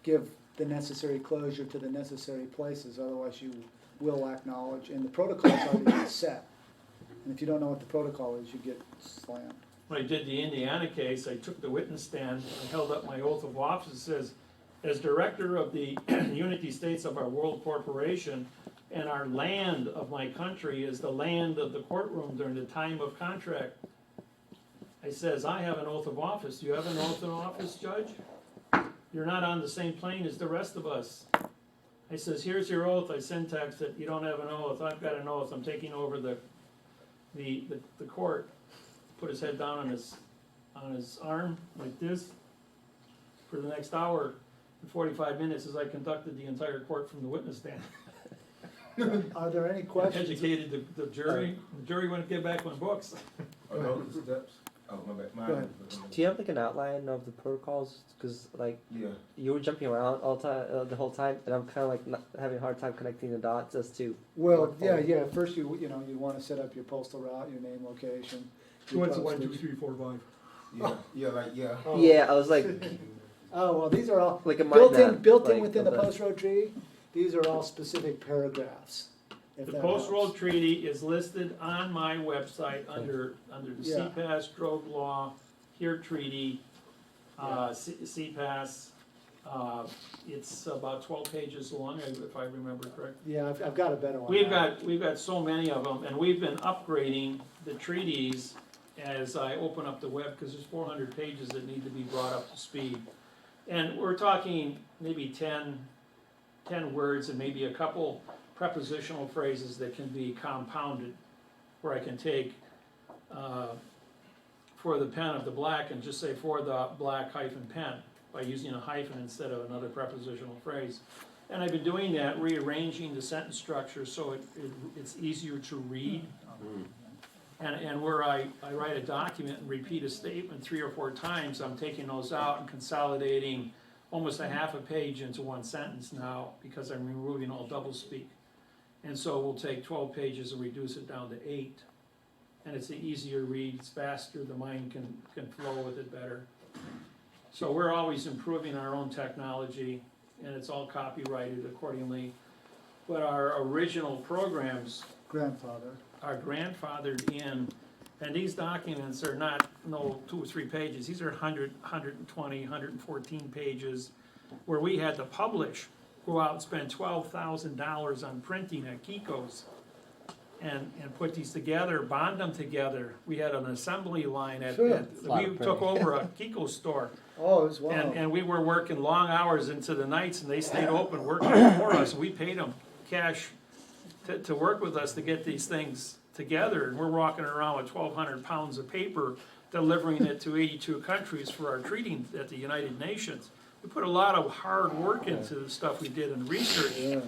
give the necessary closure to the necessary places, otherwise you will lack knowledge, and the protocol's already been set. And if you don't know what the protocol is, you get slammed. When I did the Indiana case, I took the witness stand, I held up my oath of office, it says, as director of the Unity States of our World Corporation, and our land of my country is the land of the courtroom during the time of contract. I says, I have an oath of office. Do you have an oath of office, Judge? You're not on the same plane as the rest of us. I says, here's your oath. I syntaxed it. You don't have an oath. I've got an oath. I'm taking over the court. Put his head down on his arm like this for the next hour and 45 minutes as I conducted the entire court from the witness stand. Are there any questions? Educated the jury. The jury wouldn't get back my books. Are those the steps? Oh, my bad. Go ahead. Do you have like an outline of the protocols? Because like Yeah. you were jumping around all time, the whole time, and I'm kind of like not, having a hard time connecting the dots as to. Well, what yeah, follows. yeah, first you want to set up your postal route, your name, location. your postage. 4, 5. Yeah. Oh. Yeah, I was like, Oh, well, these are all, like a mind built in, map, built in like, within the of the- post road treaty, these are all specific paragraphs. if The that Post Road helps. Treaty is listed on my website under the Yeah. CPAS, Drogue Law, HERE Treaty, CPAS. It's about 12 pages long, if I remember correctly. Yeah, I've got a better one. We've now. got so many of them, and we've been upgrading the treaties as I open up the web, because there's 400 pages that need to be brought up to speed. And we're talking maybe 10 words and maybe a couple prepositional phrases that can be compounded, where I can take for the pen of the black and just say for the black hyphen pen by using a hyphen instead of another prepositional phrase. And I've been doing that, rearranging the sentence structure so it's easier to read. And where I write a document and repeat a statement 3 or 4 times, I'm taking those out and consolidating almost a half a page into one sentence now, because I'm removing all doublespeak. And so we'll take 12 pages and reduce it down to 8. And it's an easier read, it's faster, the mind can flow with it better. So we're always improving our own technology, and it's all copyrighted accordingly. But our original programs Grandfather. are grandfathered in, and these documents are not 2 or 3 pages. These are 100, 120, 114 pages, where we had to publish, go out and spend $12,000 on printing at Kiko's, and put these together, bond them together. We had an assembly line Sure. we took over a Kiko's store, Oh, it was wow. and we were working long hours into the nights, and they stayed open working for us. We paid them cash to work with us to get these things together, and we're walking around with 1,200 pounds of paper, delivering it to 82 countries for our treating at the United Nations. We put a lot of hard work into the stuff we did and research Yeah,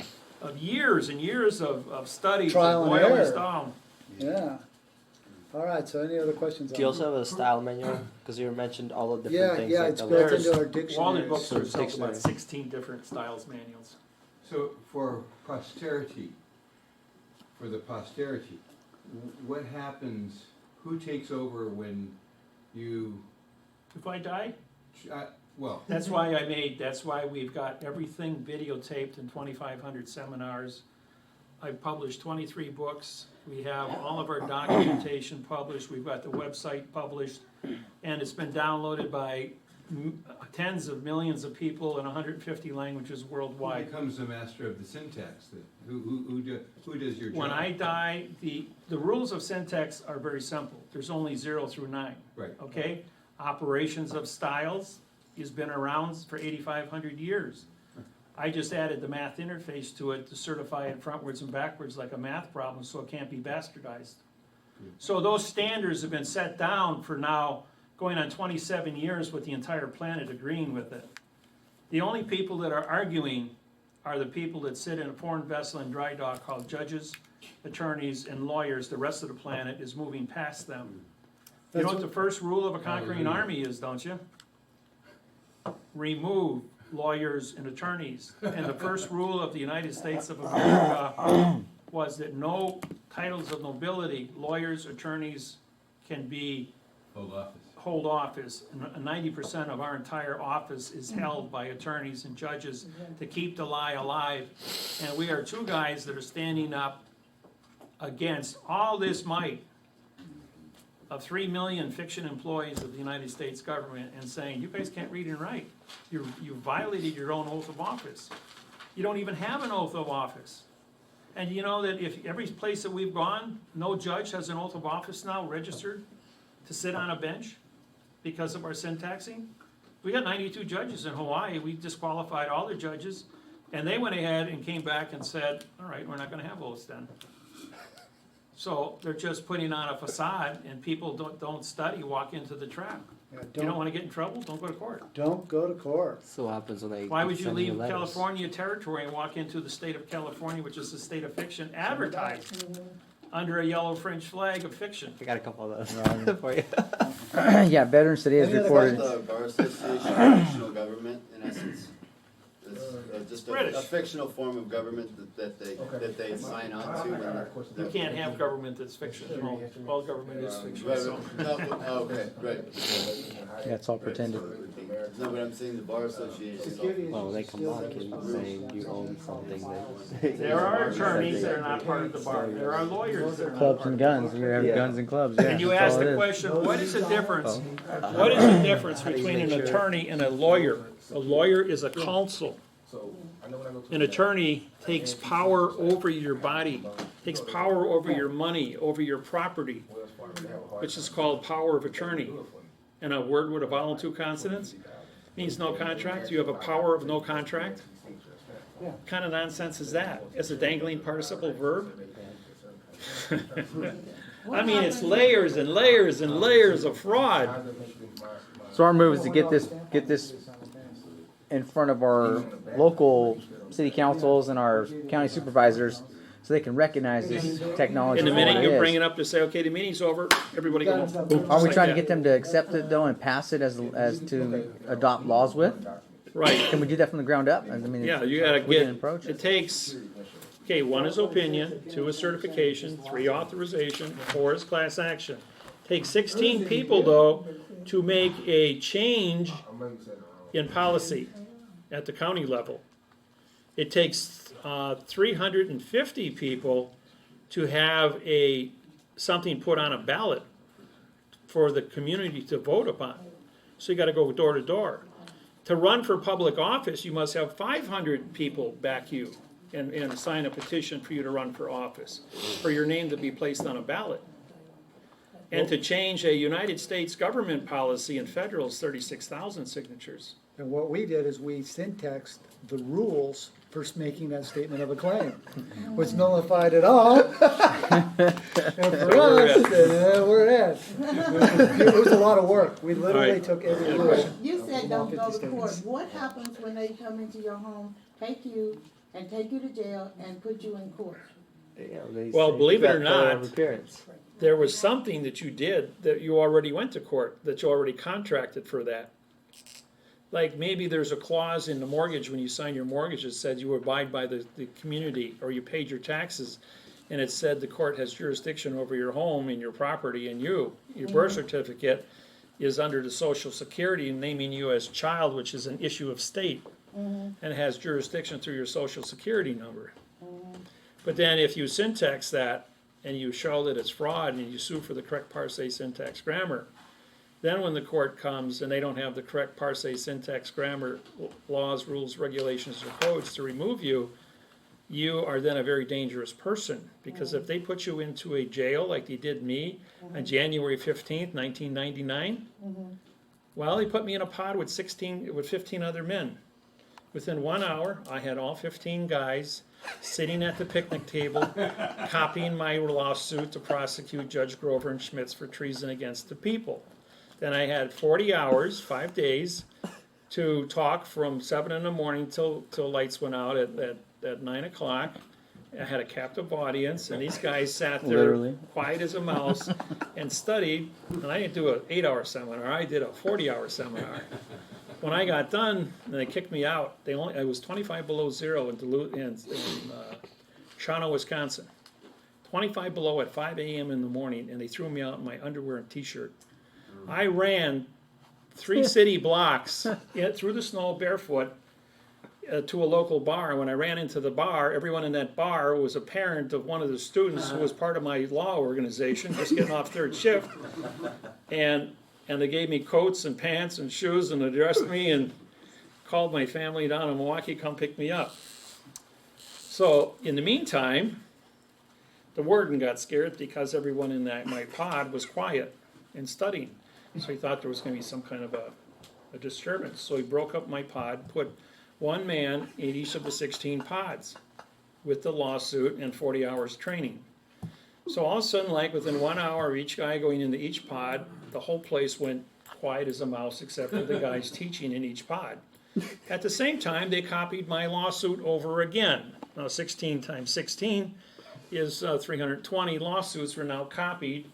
of years and years of studies, Trial of and boiling error. down. yeah. All right, so any other questions? do you on also have a style manual? Because you mentioned all the different Yeah, things. yeah, like it's the built letters. into our Walden dictionary. books So themselves about dictionary. 16 different styles manuals. So for posterity, what happens, who takes over when you, If I die, well, that's why we've got everything videotaped in 2,500 seminars. I've published 23 books. We have all of our documentation published. We've got the website published. And it's been downloaded by tens of millions of people in 150 languages who worldwide. becomes the master of the syntax? Who does your job? When I die, the rules of syntax are very simple. There's only 0 through 9. Right. Okay? Operations of styles has been around for 8,500 years. I just added the math interface to it to certify it frontwards and backwards like a math problem, so it can't be bastardized. So those standards have been set down for now going on 27 years with the entire planet agreeing with it. The only people that are arguing are the people that sit in a foreign vessel in dry dock called judges, attorneys, and lawyers. The rest of the planet is moving past them. You know what the first rule of a conquering army is, don't you? Remove lawyers and attorneys. And the first rule of the United States of America was that no titles of nobility, lawyers, attorneys, can be hold office. And 90% of our entire office is held by attorneys and judges to keep the lie alive. And we are two guys that are standing up against all this might of 3 million fiction employees of the United States government and saying, you guys can't read and write. You violated your own oath of office. You don't even have an oath of office. And you know that if every place that we've gone, no judge has an oath of office now registered to sit on a bench because of our syntaxing? We got 92 judges in Hawaii. We disqualified all the judges. And they went ahead and came back and said, all right, we're not gonna have oaths then. So they're just putting on a facade, and people don't study, walk into the trap. Yeah, You don't wanna get in trouble, don't go to court. Don't go to court. So what happens when they Why would you send leave letters? California territory and walk into the state of California, which is the state of fiction, advertised under a yellow fringe flag of fiction? I got a couple of those for you. Yeah, Veterans Today has Any other reported. The Bar Association of fictional government, in essence. It's just British. a fictional form of government that they sign on to. You can't have government that's fiction, all government is fiction, so. Okay, right. Yeah, it's all pretended. No, but I'm saying the Bar Association. Security Well, they issues come still back have and saying you own something that. There are attorneys that are not part of the bar, there are lawyers that are not Clubs part and of the bar. guns. You have Yeah. guns and clubs. Yeah, And you that's ask all it the is. question, what is the difference? What is the difference between an attorney and a lawyer? A lawyer is a counsel. An attorney takes power over your body, takes power over your money, over your property, which is called power of attorney. And a word with a vowel and 2 consonants means no contract. You have a power of no contract. What kind of nonsense is that? It's a dangling participle verb. I mean, it's layers and layers and layers of fraud. So our move is to get this in front of our local city councils and our county supervisors, so they can recognize this technology. In the for what minute it you is. bring it up to say, okay, the meeting's over, everybody go home. Are we Just trying to like get them to accept it though and pass it as to adopt laws with? that. Right, Can we do that from the ground up? I mean, yeah, you gotta we can get, approach it it. takes, okay, 1 is opinion, 2 is certification, 3 authorization, 4 is class action. Takes 16 people though to make a change in policy at the county level. It takes 350 people to have something put on a ballot for the community to vote upon. So you gotta go door to door. To run for public office, you must have 500 people back you and sign a petition for you to run for office, for your name to be placed on a ballot. And to change a United States government policy in federal is 36,000 signatures. And what we did is we syntaxed the rules for making that statement of a claim, which nullified it all. And for us, we're in. It was a lot of work. We literally Right. took every rule. You said don't go to 50 court. states. What happens when they come into your home, take you to jail and put you in court? Well, believe it or not, Appearance. there was something that you did that you already went to court, that you already contracted for that. Like maybe there's a clause in the mortgage when you sign your mortgage that said you abide by the community or you paid your taxes. and it said the court has jurisdiction over your home and your property and you. Your birth certificate is under the Social Security, naming you as child, which is an issue of state, and has jurisdiction through your Social Security number. But then if you syntax that, and you show that it's fraud, and you sue for the correct parse, syntax, grammar, then when the court comes and they don't have the correct parse, syntax, grammar, laws, rules, regulations, or codes to remove you, you are then a very dangerous person. Because if they put you into a jail like they did me on January 15th, 1999, well, they put me in a pod with 15 other men. Within 1 hour, I had all 15 guys sitting at the picnic table, copying my lawsuit to prosecute Judge Grover and Schmitz for treason against the people. Then I had 40 hours, 5 days, to talk from 7 in the morning till lights went out at 9 o'clock. I had a captive audience, and these guys sat there Literally. quiet as a mouse and studied. And I didn't do an 8-hour seminar, I did a 40-hour seminar. When I got done, and they kicked me out, I was 25 below zero in Shawano, Wisconsin. 25 below at 5 a.m. in the morning, and they threw me out in my underwear and t-shirt. I ran 3 city blocks through the snow barefoot to a local bar. When I ran into the bar, everyone in that bar was a parent of one of the students who was part of my law organization, just getting off third shift. And they gave me coats and pants and shoes and addressed me and called my family down in Milwaukee, come pick me up. So in the meantime, the warden got scared because everyone in my pod was quiet and studying. So he thought there was going to be some kind of a disturbance. So he broke up my pod, put 1 man in each of the 16 pods with the lawsuit and 40 hours training. So all of a sudden, like within 1 hour of each guy going into each pod, the whole place went quiet as a mouse except for the guys teaching in each pod. At the same time, they copied my lawsuit over again. Now 16 times 16 is 320 lawsuits were now copied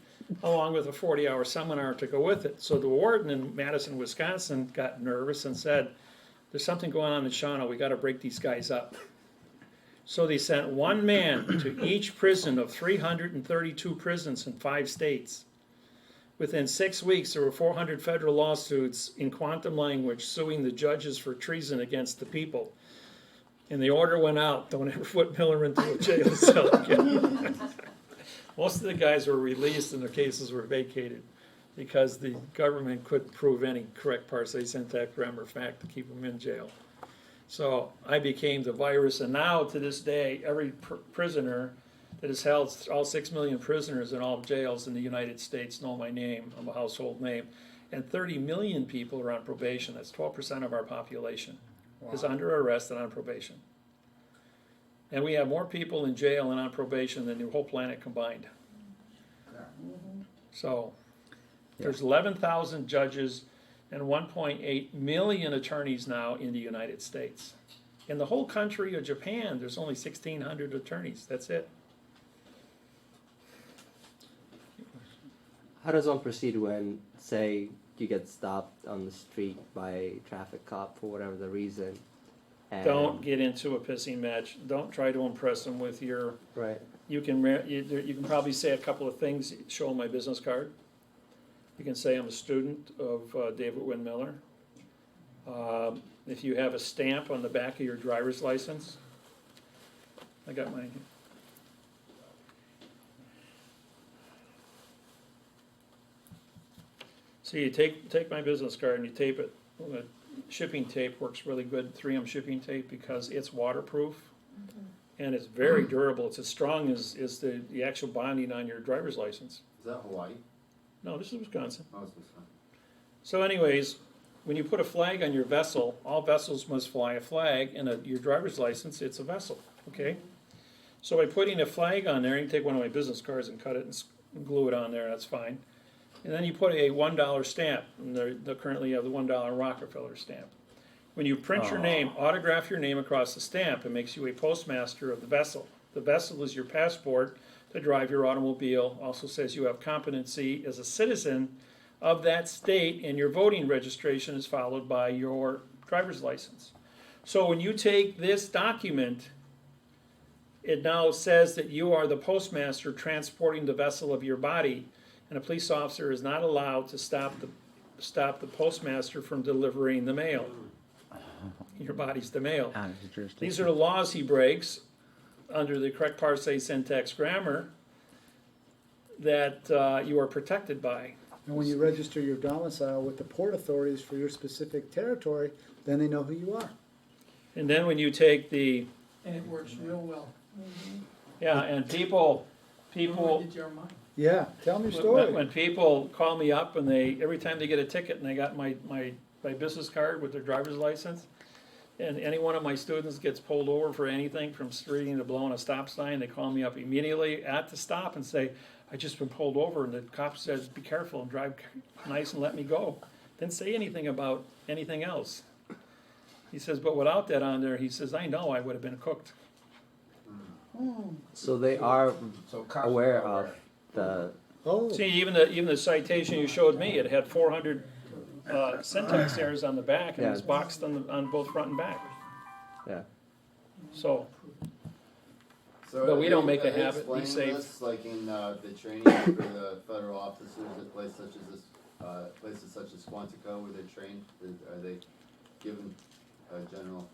along with a 40-hour seminar to go with it. So the warden in Madison, Wisconsin got nervous and said, there's something going on in Shawano, we got to break these guys up. So they sent 1 man to each prison of 332 prisons in 5 states. Within 6 weeks, there were 400 federal lawsuits in quantum language suing the judges for treason against the people. And the order went out, don't ever put Miller into a jail cell again. Most of the guys were released and their cases were vacated because the government couldn't prove any correct parse, syntax, grammar, fact to keep them in jail. So I became the virus, and now to this day, every prisoner that has held, all 6 million prisoners in all jails in the United States know my name. I'm a household name. And 30 million people are on probation. That's 12% of our population is under arrest and on probation. And we have more people in jail and on probation than the whole planet combined. So there's 11,000 judges and 1.8 million attorneys now in the United States. In the whole country of Japan, there's only 1,600 attorneys. That's it. How does one proceed when, say, you get stopped on the street by a traffic cop for whatever the reason? And Don't get into a pissing match. Don't try to impress them with your. Right. You can probably say a couple of things. Show them my business card. You can say I'm a student of David-Wynn Miller. If you have a stamp on the back of your driver's license, I got mine. So you take my business card and you tape it. The shipping tape works really good, 3M shipping tape, because it's waterproof and it's very durable. It's as strong as the actual bonding on your driver's license. Is that Hawaii? No, this is Wisconsin. Oh, it's Wisconsin. So anyways, when you put a flag on your vessel, all vessels must fly a flag, and your driver's license, it's a vessel, okay? So by putting a flag on there, you can take one of my business cards and cut it and glue it on there, that's fine. And then you put a $1 stamp, and they currently have the $1 Rockefeller stamp. When you print your name, autograph your name across the stamp, it makes you a postmaster of the vessel. The vessel is your passport to drive your automobile, also says you have competency as a citizen of that state, and your voting registration is followed by your driver's license. So when you take this document it now says that you are the postmaster transporting the vessel of your body, and a police officer is not allowed to stop the postmaster from delivering the mail. Your body's the mail. Out of the jurisdiction. These are the laws he breaks under the correct parse, syntax, grammar that you are protected by. And when you register your domicile with the port authorities for your specific territory, then they know who you are. And then when you take the, And it works real well. yeah, and people, Where did your mind? Yeah, tell me your when, story. when people call me up and every time they get a ticket and they got my business card with their driver's license, and any one of my students gets pulled over for anything from speeding to blowing a stop sign, they call me up immediately at the stop and say, I just been pulled over, and the cop says, be careful and drive nice and let me go. Didn't say anything about anything else. He says, but without that on there, he says, I know I would have been cooked. So they are So cops aware are of the, Oh, See, even the citation you showed me, it had 400 syntax errors on the back, and it was Yeah. boxed on both front and back. yeah. So, So But are we don't they- make a are they habit, be explaining safe. this, like in the training for the federal officers at places such as this, places such as Quantico, where they're trained? Are they given a general?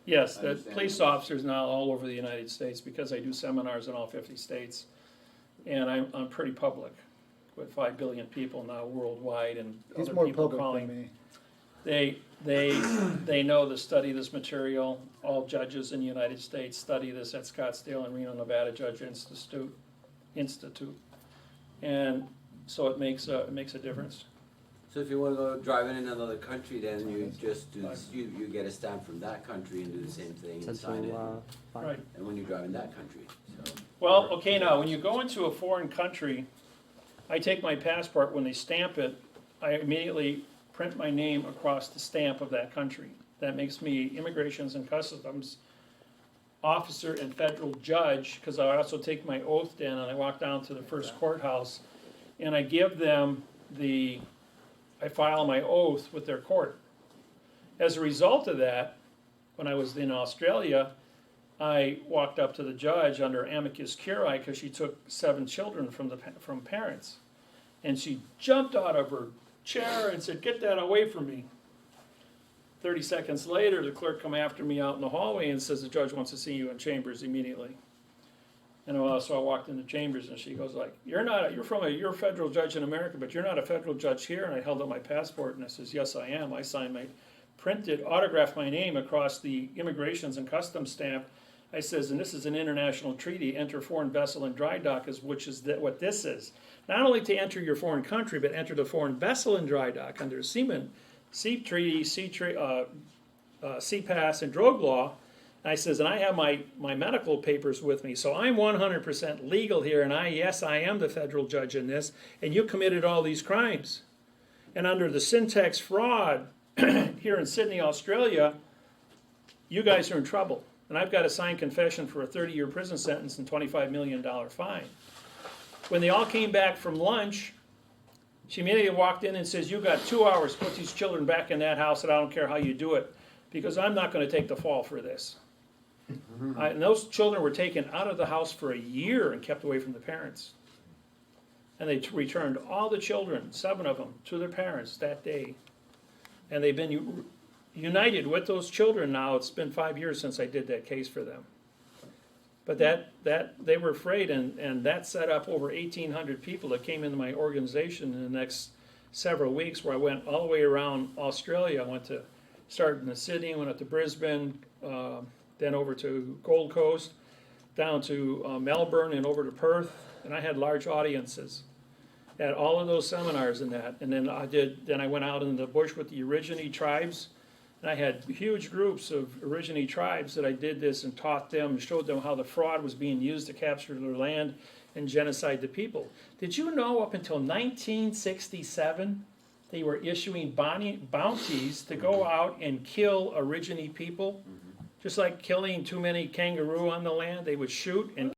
yes, I the understand. police officers now all over the United States, because I do seminars in all 50 states, and I'm pretty public, with 5 billion people now worldwide, and he's other more people public calling. than me. They know to study this material. All judges in the United States study this at Scottsdale and Reno, Nevada Judge Institute. And so it makes a difference. So if you wanna go driving in another country, then you just do, you get a stamp from that country and do the same thing and sign it. Central, fine. Right. And when you drive in that country, so. Well, okay, now, when you go into a foreign country, I take my passport, when they stamp it, I immediately print my name across the stamp of that country. That makes me Immigrations and Customs officer and federal judge, because I also take my oath then, and I walk down to the first courthouse, and I give them I file my oath with their court. As a result of that, when I was in Australia, I walked up to the judge under amicus curiae, because she took 7 children from parents. And she jumped out of her chair and said, get that away from me. 30 seconds later, the clerk come after me out in the hallway and says, the judge wants to see you in chambers immediately. And so I walked into chambers, and she goes like, you're a federal judge in America, but you're not a federal judge here. And I held up my passport, and I says, yes, I am. I signed autographed my name across the Immigrations and Customs stamp. I says, and this is an international treaty, enter foreign vessel in dry dock, which is what this is. Not only to enter your foreign country, but enter the foreign vessel in dry dock under sea treaty, sea pass, and drogue law. And I says, and I have my medical papers with me, so I'm 100% legal here, and yes, I am the federal judge in this, and you committed all these crimes. And under the syntax fraud here in Sydney, Australia, you guys are in trouble. And I've got a signed confession for a 30-year prison sentence and $25 million fine. When they all came back from lunch, she immediately walked in and says, you got 2 hours to put these children back in that house, and I don't care how you do it, because I'm not going to take the fall for this. And those children were taken out of the house for a year and kept away from the parents. And they returned all the children, 7 of them, to their parents that day. And they've been united with those children now. It's been 5 years since I did that case for them. But that they were afraid, and that set up over 1,800 people that came into my organization in the next several weeks, where I went all the way around Australia. I started in Sydney, went up to Brisbane, then over to Gold Coast, down to Melbourne, and over to Perth, and I had large audiences at all of those seminars and that. And then I went out in the bush with the Aborigine tribes, and I had huge groups of Aborigine tribes that I did this and taught them and showed them how the fraud was being used to capture their land and genocide the people. Did you know up until 1967, they were issuing bounties to go out and kill Aborigine people? Just like killing too many kangaroo on the land, they would shoot and